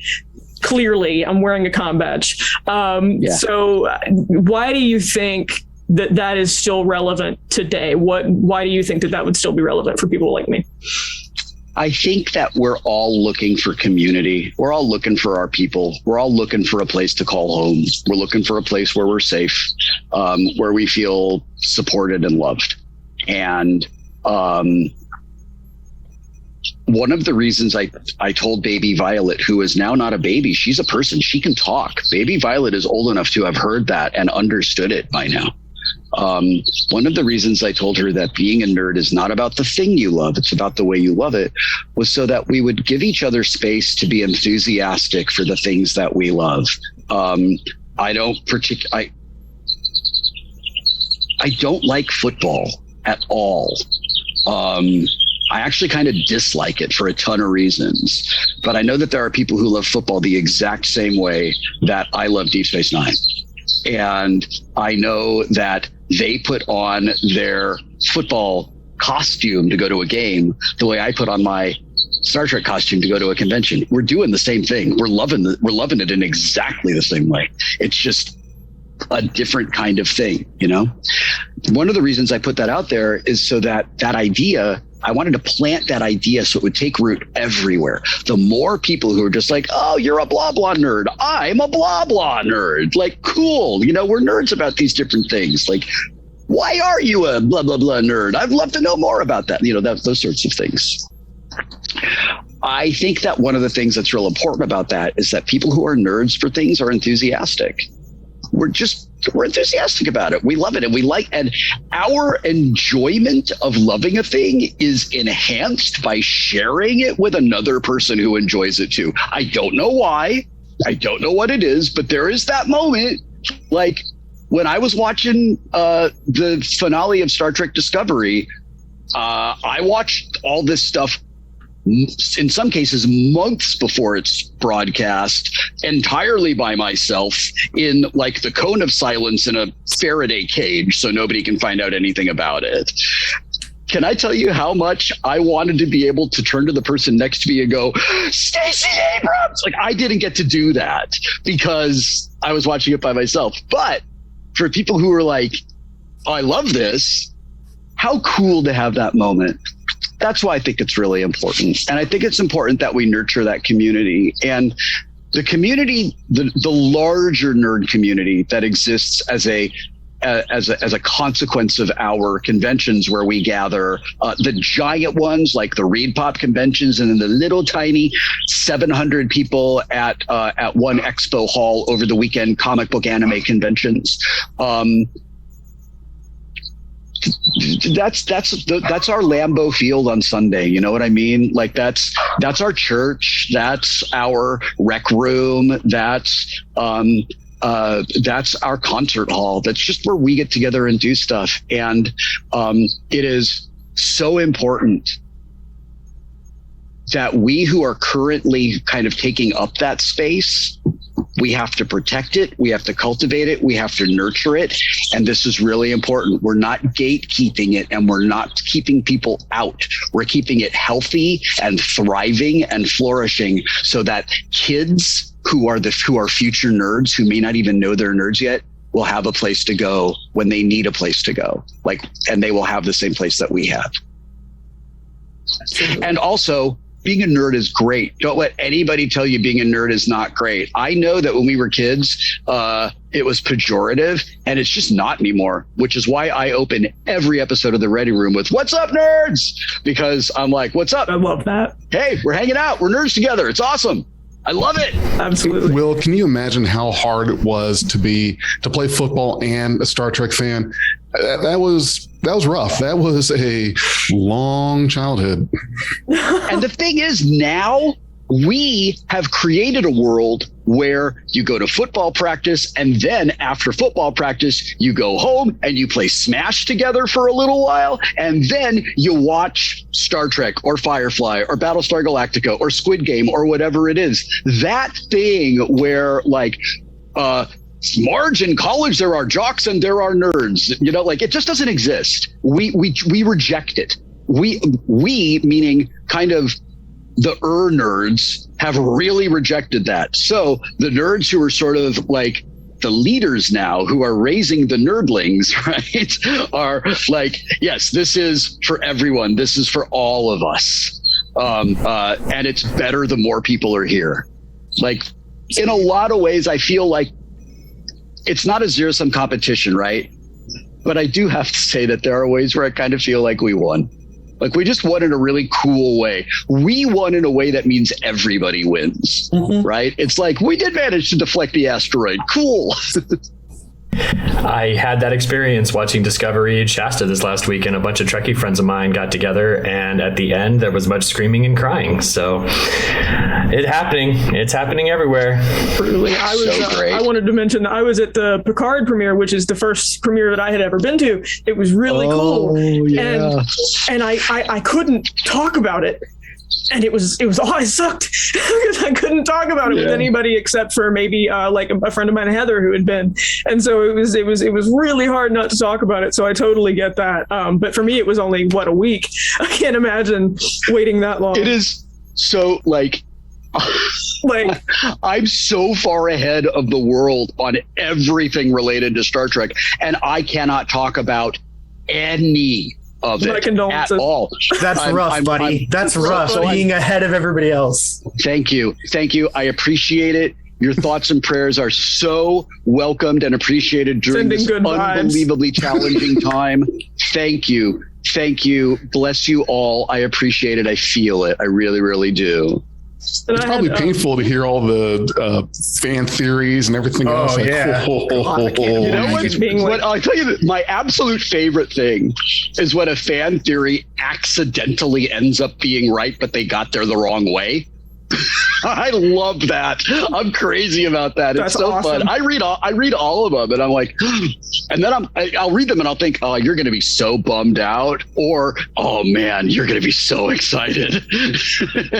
Clearly, I'm wearing a comm badge. So why do you think that is still relevant today? Why do you think that would still be relevant for people like me? I think that we're all looking for community. We're all looking for our people. We're all looking for a place to call home. We're looking for a place where we're safe, where we feel supported and loved. And one of the reasons I told baby Violet, who is now not a baby, she's a person, she can talk. Baby Violet is old enough to have heard that and understood it by now. One of the reasons I told her that being a nerd is not about the thing you love, it's about the way you love it, was so that we would give each other space to be enthusiastic for the things that we love. I don't like football at all. I actually kind of dislike it for a ton of reasons, but I know that there are people who love football the exact same way that I love Deep Space Nine. And I know that they put on their football costume to go to a game the way I put on my Star Trek costume to go to a convention. We're doing the same thing. We're loving it in exactly the same way. It's just a different kind of thing, you know? One of the reasons I put that out there is so that idea, I wanted to plant that idea so it would take root everywhere. The more people who are just like, oh, you're a blah, blah nerd. I'm a blah, blah nerd. Like, cool. You know, we're nerds about these different things. Like, why are you a blah, blah, blah nerd? I'd love to know more about that. You know, those sorts of things. I think that one of the things that's real important about that is that people who are nerds for things are enthusiastic. We're enthusiastic about it. We love it. And we like, and our enjoyment of loving a thing is enhanced by sharing it with another person who enjoys it too. I don't know why. I don't know what it is, but there is that moment. Like when I was watching the finale of Star Trek Discovery, I watched all this stuff in some cases months before it's broadcast, entirely by myself in like the cone of silence in a Faraday cage so nobody can find out anything about it. Can I tell you how much I wanted to be able to turn to the person next to me and go, Stacey Abrams? Like, I didn't get to do that because I was watching it by myself. But for people who are like, oh, I love this, how cool to have that moment. That's why I think it's really important. And I think it's important that we nurture that community. And the community, the larger nerd community that exists as a consequence of our conventions where we gather, the giant ones like the Reed Pop conventions, and then the little tiny 700 people at one expo hall over the weekend comic book anime conventions. That's our Lambeau Field on Sunday. You know what I mean? Like that's our church. That's our rec room. That's our concert hall. That's just where we get together and do stuff. And it is so important that we who are currently kind of taking up that space, we have to protect it. We have to cultivate it. We have to nurture it. And this is really important. We're not gatekeeping it, and we're not keeping people out. We're keeping it healthy and thriving and flourishing so that kids who are future nerds, who may not even know they're nerds yet, will have a place to go when they need a place to go. And they will have the same place that we have. And also, being a nerd is great. Don't let anybody tell you being a nerd is not great. I know that when we were kids, it was pejorative, and it's just not anymore, which is why I open every episode of The Ready Room with, "What's up, nerds?" Because I'm like, what's up? I love that. Hey, we're hanging out. We're nerds together. It's awesome. I love it. Absolutely. Will, can you imagine how hard it was to play football and a Star Trek fan? That was rough. That was a long childhood. And the thing is, now we have created a world where you go to football practice, and then after football practice, you go home and you play Smash together for a little while, and then you watch Star Trek or Firefly or Battlestar Galactica or Squid Game or whatever it is. That thing where like, Marge, in college, there are jocks and there are nerds, you know, like it just doesn't exist. We reject it. We meaning kind of the nerds have really rejected that. So the nerds who are sort of like the leaders now, who are raising the nerdlings, right, are like, yes, this is for everyone. This is for all of us. And it's better the more people are here. Like, in a lot of ways, I feel like it's not a zero-sum competition, right? But I do have to say that there are ways where I kind of feel like we won. Like, we just won in a really cool way. We won in a way that means everybody wins, right? It's like, we did manage to deflect the asteroid. Cool. I had that experience watching Discovery Shasta this last week, and a bunch of Trekkie friends of mine got together, and at the end there was much screaming and crying. So it's happening everywhere. Truly. I wanted to mention I was at the Picard premiere, which is the first premiere that I had ever been to. It was really cool. Yeah. And I couldn't talk about it. And it sucked because I couldn't talk about it with anybody except for maybe like a friend of mine, Heather, who had been. And so it was really hard not to talk about it. So I totally get that. But for me, it was only a week. I can't imagine waiting that long. It is so like I'm so far ahead of the world on everything related to Star Trek, and I cannot talk about any of it at all. That's rough, buddy. That's rough. So being ahead of everybody else. Thank you. I appreciate it. Your thoughts and prayers are so welcomed and appreciated during this unbelievably challenging time. Thank you. Bless you all. I appreciate it. I feel it. I really, really do. It's probably painful to hear all the fan theories and everything else. You know what? I'll tell you that my absolute favorite thing is when a fan theory accidentally ends up being right, but they got there the wrong way. I love that. I'm crazy about that. It's so awesome. Fun. I read all of them, and I'm like, and then I'll read them and I'll think, oh, you're going to be so bummed out, or oh man, you're going to be so excited.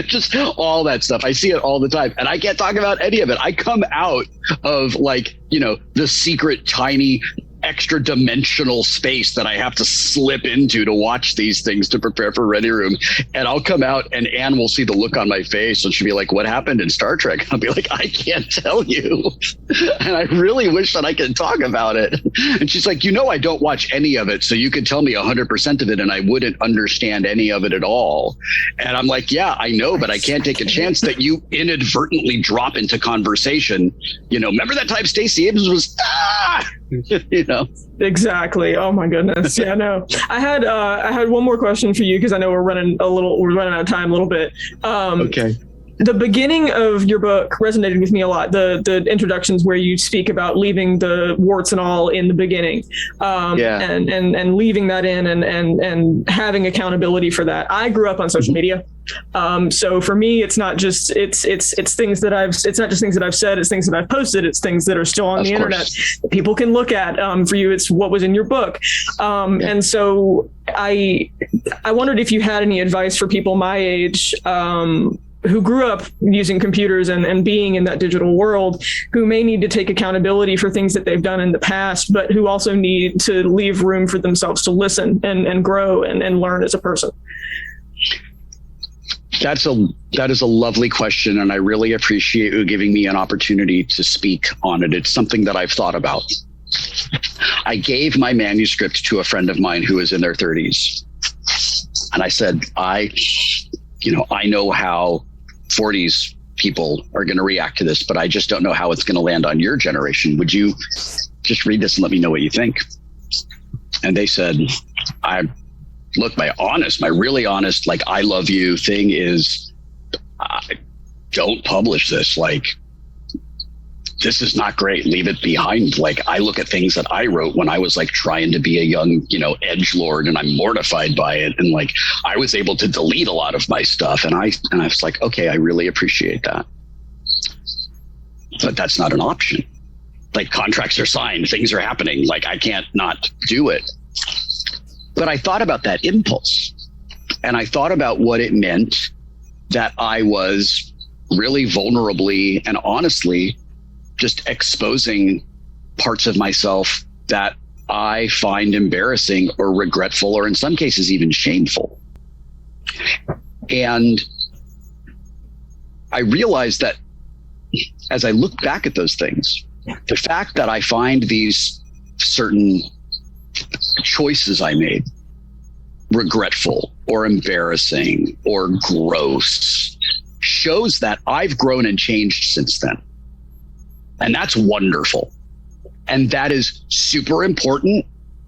Just all that stuff. I see it all the time, and I can't talk about any of it. I come out of like, the secret tiny extra dimensional space that I have to slip into to watch these things to prepare for Ready Room. And I'll come out and Anne will see the look on my face and she'll be like, what happened in Star Trek? I'll be like, I can't tell you. And I really wish that I could talk about it. And she's like, I don't watch any of it. So you could tell me 100% of it and I wouldn't understand any of it at all. And I'm like, yeah, I know, but I can't take a chance that you inadvertently drop into conversation. Remember that time Stacey Abrams was, Exactly. Oh my goodness. Yeah, no. I had one more question for you because I know we're running out of time a little bit. Okay. The beginning of your book resonated with me a lot. The introductions where you speak about leaving the warts and all in the beginning, and leaving that in and having accountability for that. I grew up on social media. So for me, it's not just it's things that it's not just things that I've said, it's things that I've posted, it's things that are still on the internet that people can look at. For you, it's what was in your book. And so I wondered if you had any advice for people my age, who grew up using computers and being in that digital world, who may need to take accountability for things that they've done in the past, but who also need to leave room for themselves to listen and grow and learn as a person. That is a lovely question, and I really appreciate you giving me an opportunity to speak on it. It's something that I've thought about. I gave my manuscript to a friend of mine who is in their 30s, and I said, I know how 40s people are going to react to this, but I just don't know how it's going to land on your generation. Would you just read this and let me know what you think? And they said, my really honest, like, I love you thing is, don't publish this. Like, this is not great. Leave it behind. Like, I look at things that I wrote when I was like trying to be a young, edgelord, and I'm mortified by it. And like, I was able to delete a lot of my stuff. And I was like, okay, I really appreciate that. But that's not an option. Like, contracts are signed, things are happening. Like, I can't not do it. But I thought about that impulse, and I thought about what it meant that I was really vulnerably and honestly just exposing parts of myself that I find embarrassing or regretful, or in some cases even shameful. And I realized that as I look back at those things, the fact that I find these certain choices I made regretful or embarrassing or gross shows that I've grown and changed since then. And that's wonderful. And that is super important,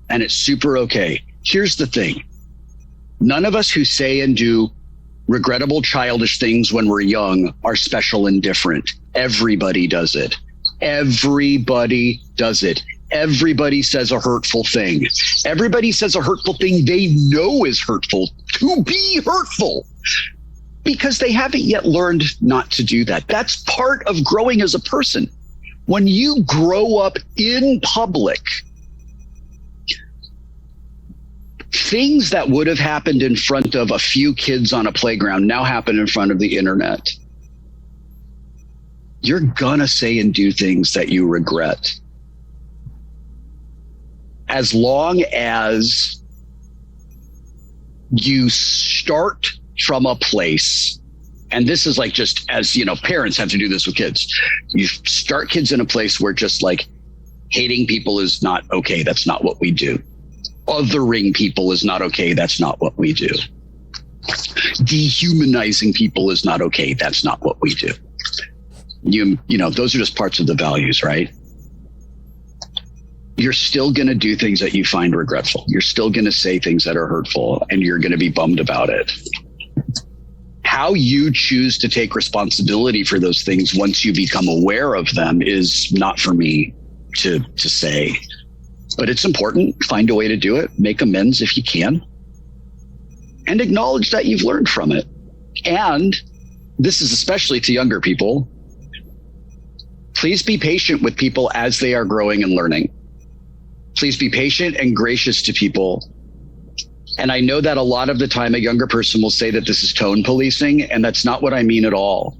and it's super okay. Here's the thing. None of us who say and do regrettable, childish things when we're young are special and different. Everybody does it. Everybody does it. Everybody says a hurtful thing. Everybody says a hurtful thing they know is hurtful to be hurtful, because they haven't yet learned not to do that. That's part of growing as a person. When you grow up in public, things that would have happened in front of a few kids on a playground now happen in front of the internet. You're gonna say and do things that you regret. As long as you start from a place, and this is like, just as parents have to do this with kids. You start kids in a place where just like hating people is not okay. That's not what we do. Othering people is not okay. That's not what we do. Dehumanizing people is not okay. That's not what we do. Those are just parts of the values, right? You're still going to do things that you find regretful. You're still going to say things that are hurtful, and you're going to be bummed about it. How you choose to take responsibility for those things once you become aware of them is not for me to say, but it's important. Find a way to do it. Make amends if you can, and acknowledge that you've learned from it. And this is especially to younger people. Please be patient with people as they are growing and learning. Please be patient and gracious to people. And I know that a lot of the time a younger person will say that this is tone policing, and that's not what I mean at all.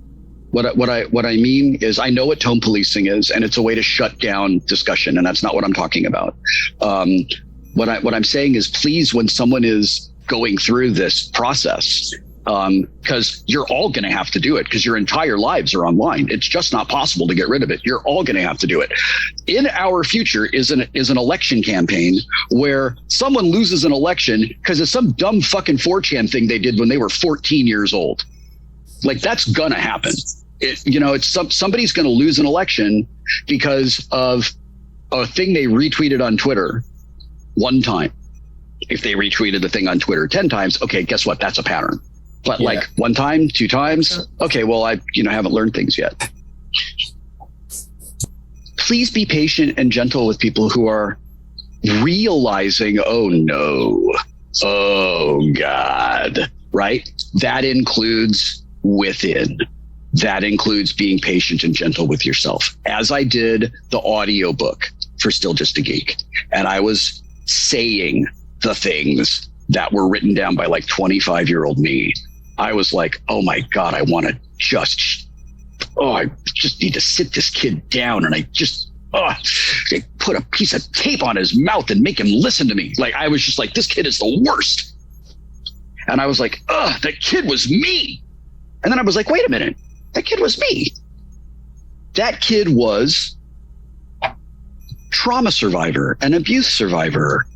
What I mean is, I know what tone policing is, and it's a way to shut down discussion, and that's not what I'm talking about. What I'm saying is, please, when someone is going through this process, because you're all going to have to do it, because your entire lives are online. It's just not possible to get rid of it. You're all going to have to do it. In our future is an election campaign where someone loses an election because of some dumb fucking 4chan thing they did when they were 14 years old. Like, that's going to happen. Somebody's going to lose an election because of a thing they retweeted on Twitter one time. If they retweeted the thing on Twitter 10 times, okay, guess what? That's a pattern. But like one time, 2 times, okay, well, I haven't learned things yet. Please be patient and gentle with people who are realizing, oh no, oh God, right? That includes within. That includes being patient and gentle with yourself. As I did the audiobook for Still Just a Geek, and I was saying the things that were written down by like 25-year-old me, I was like, oh my God, I just need to sit this kid down, and I put a piece of tape on his mouth and make him listen to me. Like, I was just like, this kid is the worst. And I was like, that kid was me. And then I was like, wait a minute, that kid was me. That kid was trauma survivor, an abuse survivor,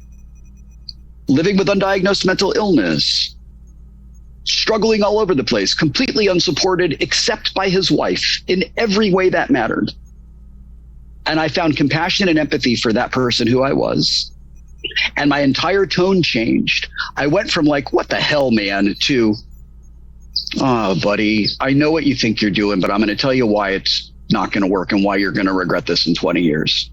living with undiagnosed mental illness, struggling all over the place, completely unsupported except by his wife in every way that mattered. And I found compassion and empathy for that person who I was. And my entire tone changed. I went from like, what the hell, man, to, oh, buddy, I know what you think you're doing, but I'm going to tell you why it's not going to work and why you're going to regret this in 20 years.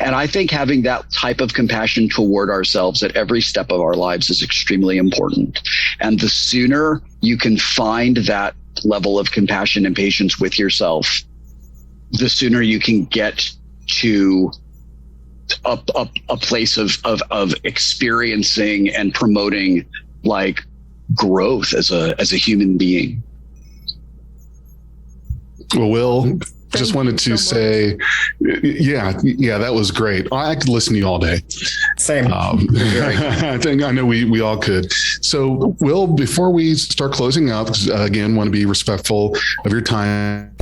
And I think having that type of compassion toward ourselves at every step of our lives is extremely important. And the sooner you can find that level of compassion and patience with yourself, the sooner you can get to a place of experiencing and promoting like growth as a human being. Well, Wil, just wanted to say, yeah, that was great. I could listen to you all day. Same. I know we all could. So, Wil, before we start closing up, again, want to be respectful of your time.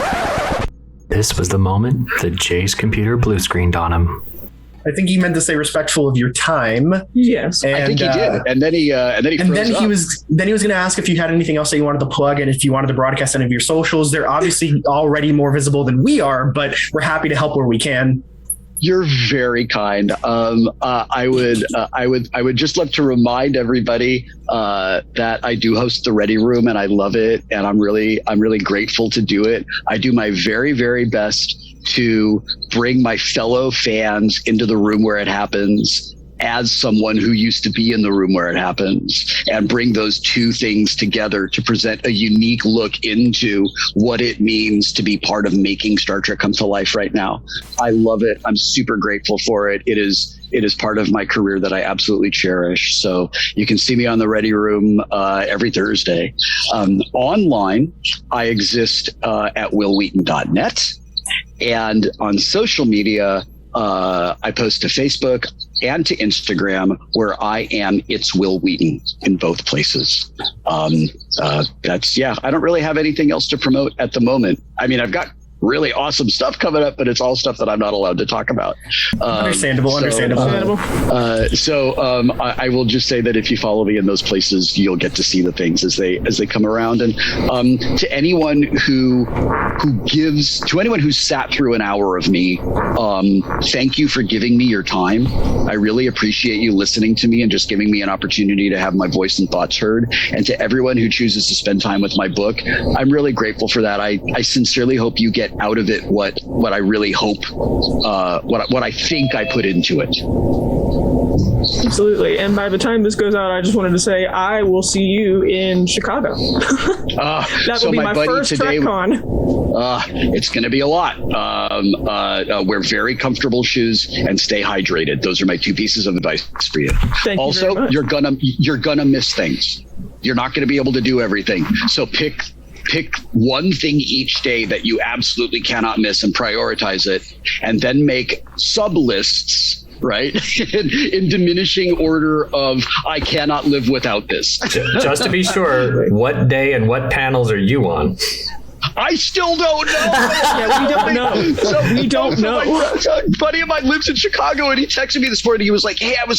This was the moment that Jay's computer blue screened on him. I think he meant to say respectful of your time. Yes, and, I think he did. And then he was going to ask if you had anything else that you wanted to plug, and if you wanted to broadcast any of your socials. They're obviously already more visible than we are, but we're happy to help where we can. You're very kind. I would just love to remind everybody that I do host the Ready Room, and I love it, and I'm really grateful to do it. I do my very, very best to bring my fellow fans into the room where it happens as someone who used to be in the room where it happens, and bring those two things together to present a unique look into what it means to be part of making Star Trek come to life right now. I love it. I'm super grateful for it. It is part of my career that I absolutely cherish. So you can see me on the Ready Room every Thursday. Online, I exist at wilwheaton.net. And on social media, I post to Facebook and to Instagram, where I am It's Wil Wheaton in both places. I don't really have anything else to promote at the moment. I mean, I've got really awesome stuff coming up, but it's all stuff that I'm not allowed to talk about. Understandable. I will just say that if you follow me in those places, you'll get to see the things as they come around. And to anyone who's sat through an hour of me, thank you for giving me your time. I really appreciate you listening to me and just giving me an opportunity to have my voice and thoughts heard. And to everyone who chooses to spend time with my book, I'm really grateful for that. I sincerely hope you get out of it what I really hope, what I think I put into it. Absolutely. And by the time this goes out, I just wanted to say I will see you in Chicago. That will be my first TrekCon. It's going to be a lot. Wear very comfortable shoes and stay hydrated. Those are my two pieces of advice for you. Thank you also, very much. you're gonna miss things. You're not going to be able to do everything. So pick one thing each day that you absolutely cannot miss and prioritize it, and then make sub lists, right? in diminishing order of I cannot live without this. Just to be sure, what day and what panels are you on? I still don't know. Yeah, we don't know. We don't know. A buddy of mine lives in Chicago, and he texted me this morning. He was like, "Hey, we're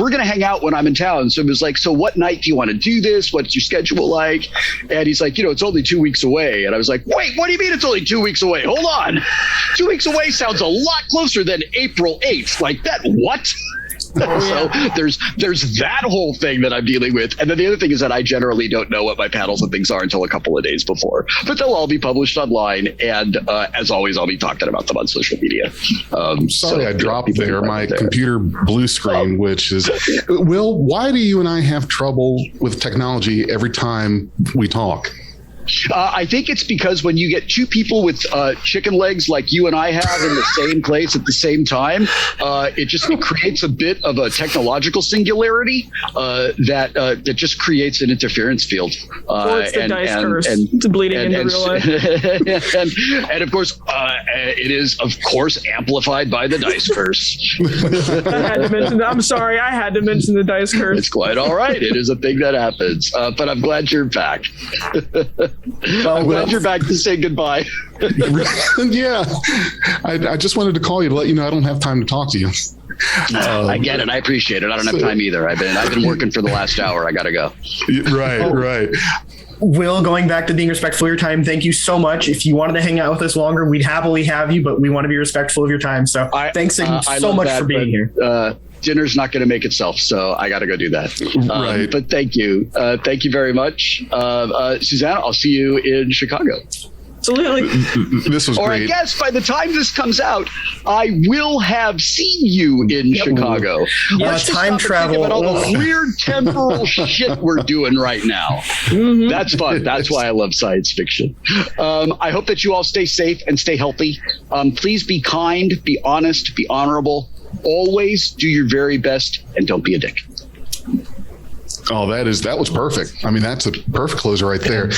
gonna hang out when I'm in town." So he was like, "So what night do you want to do this? What's your schedule like?" And he's like, "It's only 2 weeks away." And I was like, "Wait, what do you mean it's only 2 weeks away? Hold on, 2 weeks away sounds a lot closer than April 8th. Like that? What?" So there's that whole thing that I'm dealing with. And then the other thing is that I generally don't know what my panels and things are until a couple of days before, but they'll all be published online. And as always, I'll be talking about them on social media. Sorry, I dropped my computer blue screen, which is, Wil, why do you and I have trouble with technology every time we talk? I think it's because when you get two people with chicken legs like you and I have in the same place at the same time, it creates a bit of a technological singularity that just creates an interference field. Or it's the dice curse. It's bleeding into real life. And of course, it is, of course, amplified by the dice curse. I had to mention that. I'm sorry, I had to mention the dice curse. It's quite all right. It is a thing that happens. But I'm glad you're back. I'm glad you're back to say goodbye. Yeah, I just wanted to call you to let you know I don't have time to talk to you. I get it. I appreciate it. I don't have time either. I've been working for the last hour. I gotta go. Right. Wil, going back to being respectful of your time, thank you so much. If you wanted to hang out with us longer, we'd happily have you, but we want to be respectful of your time. So thanks so much for being here. Dinner's not going to make itself, so I got to go do that. Right. But thank you. Thank you very much. Suzanne, I'll see you in Chicago. Absolutely. This was Or great. I guess by the time this comes out, I will have seen you in Chicago. Let's just time stop and think travel. about all the weird temporal shit we're doing right now. That's fun. That's why I love science fiction. I hope that you all stay safe and stay healthy. Please be kind, be honest, be honorable. Always do your very best and don't be a dick. Oh, that was perfect. I mean, that's a perfect closer right there.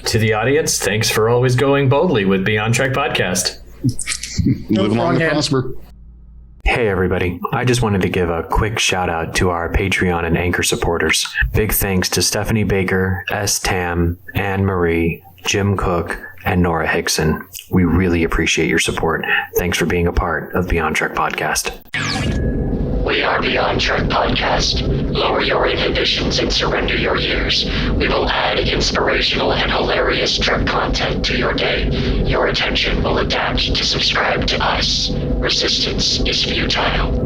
To the audience, thanks for always going boldly with Beyond Track Podcast. Live long and hand. prosper. Hey everybody, I just wanted to give a quick shout out to our Patreon and Anchor supporters. Big thanks to Stephanie Baker, S. Tam, Anne Marie, Jim Cook, and Nora Hickson. We really appreciate your support. Thanks for being a part of Beyond Trek Podcast. We are Beyond Track Podcast. Lower your inhibitions and surrender your years. We will add inspirational and hilarious Trek content to your day. Your attention will adapt to subscribe to us. Resistance is futile.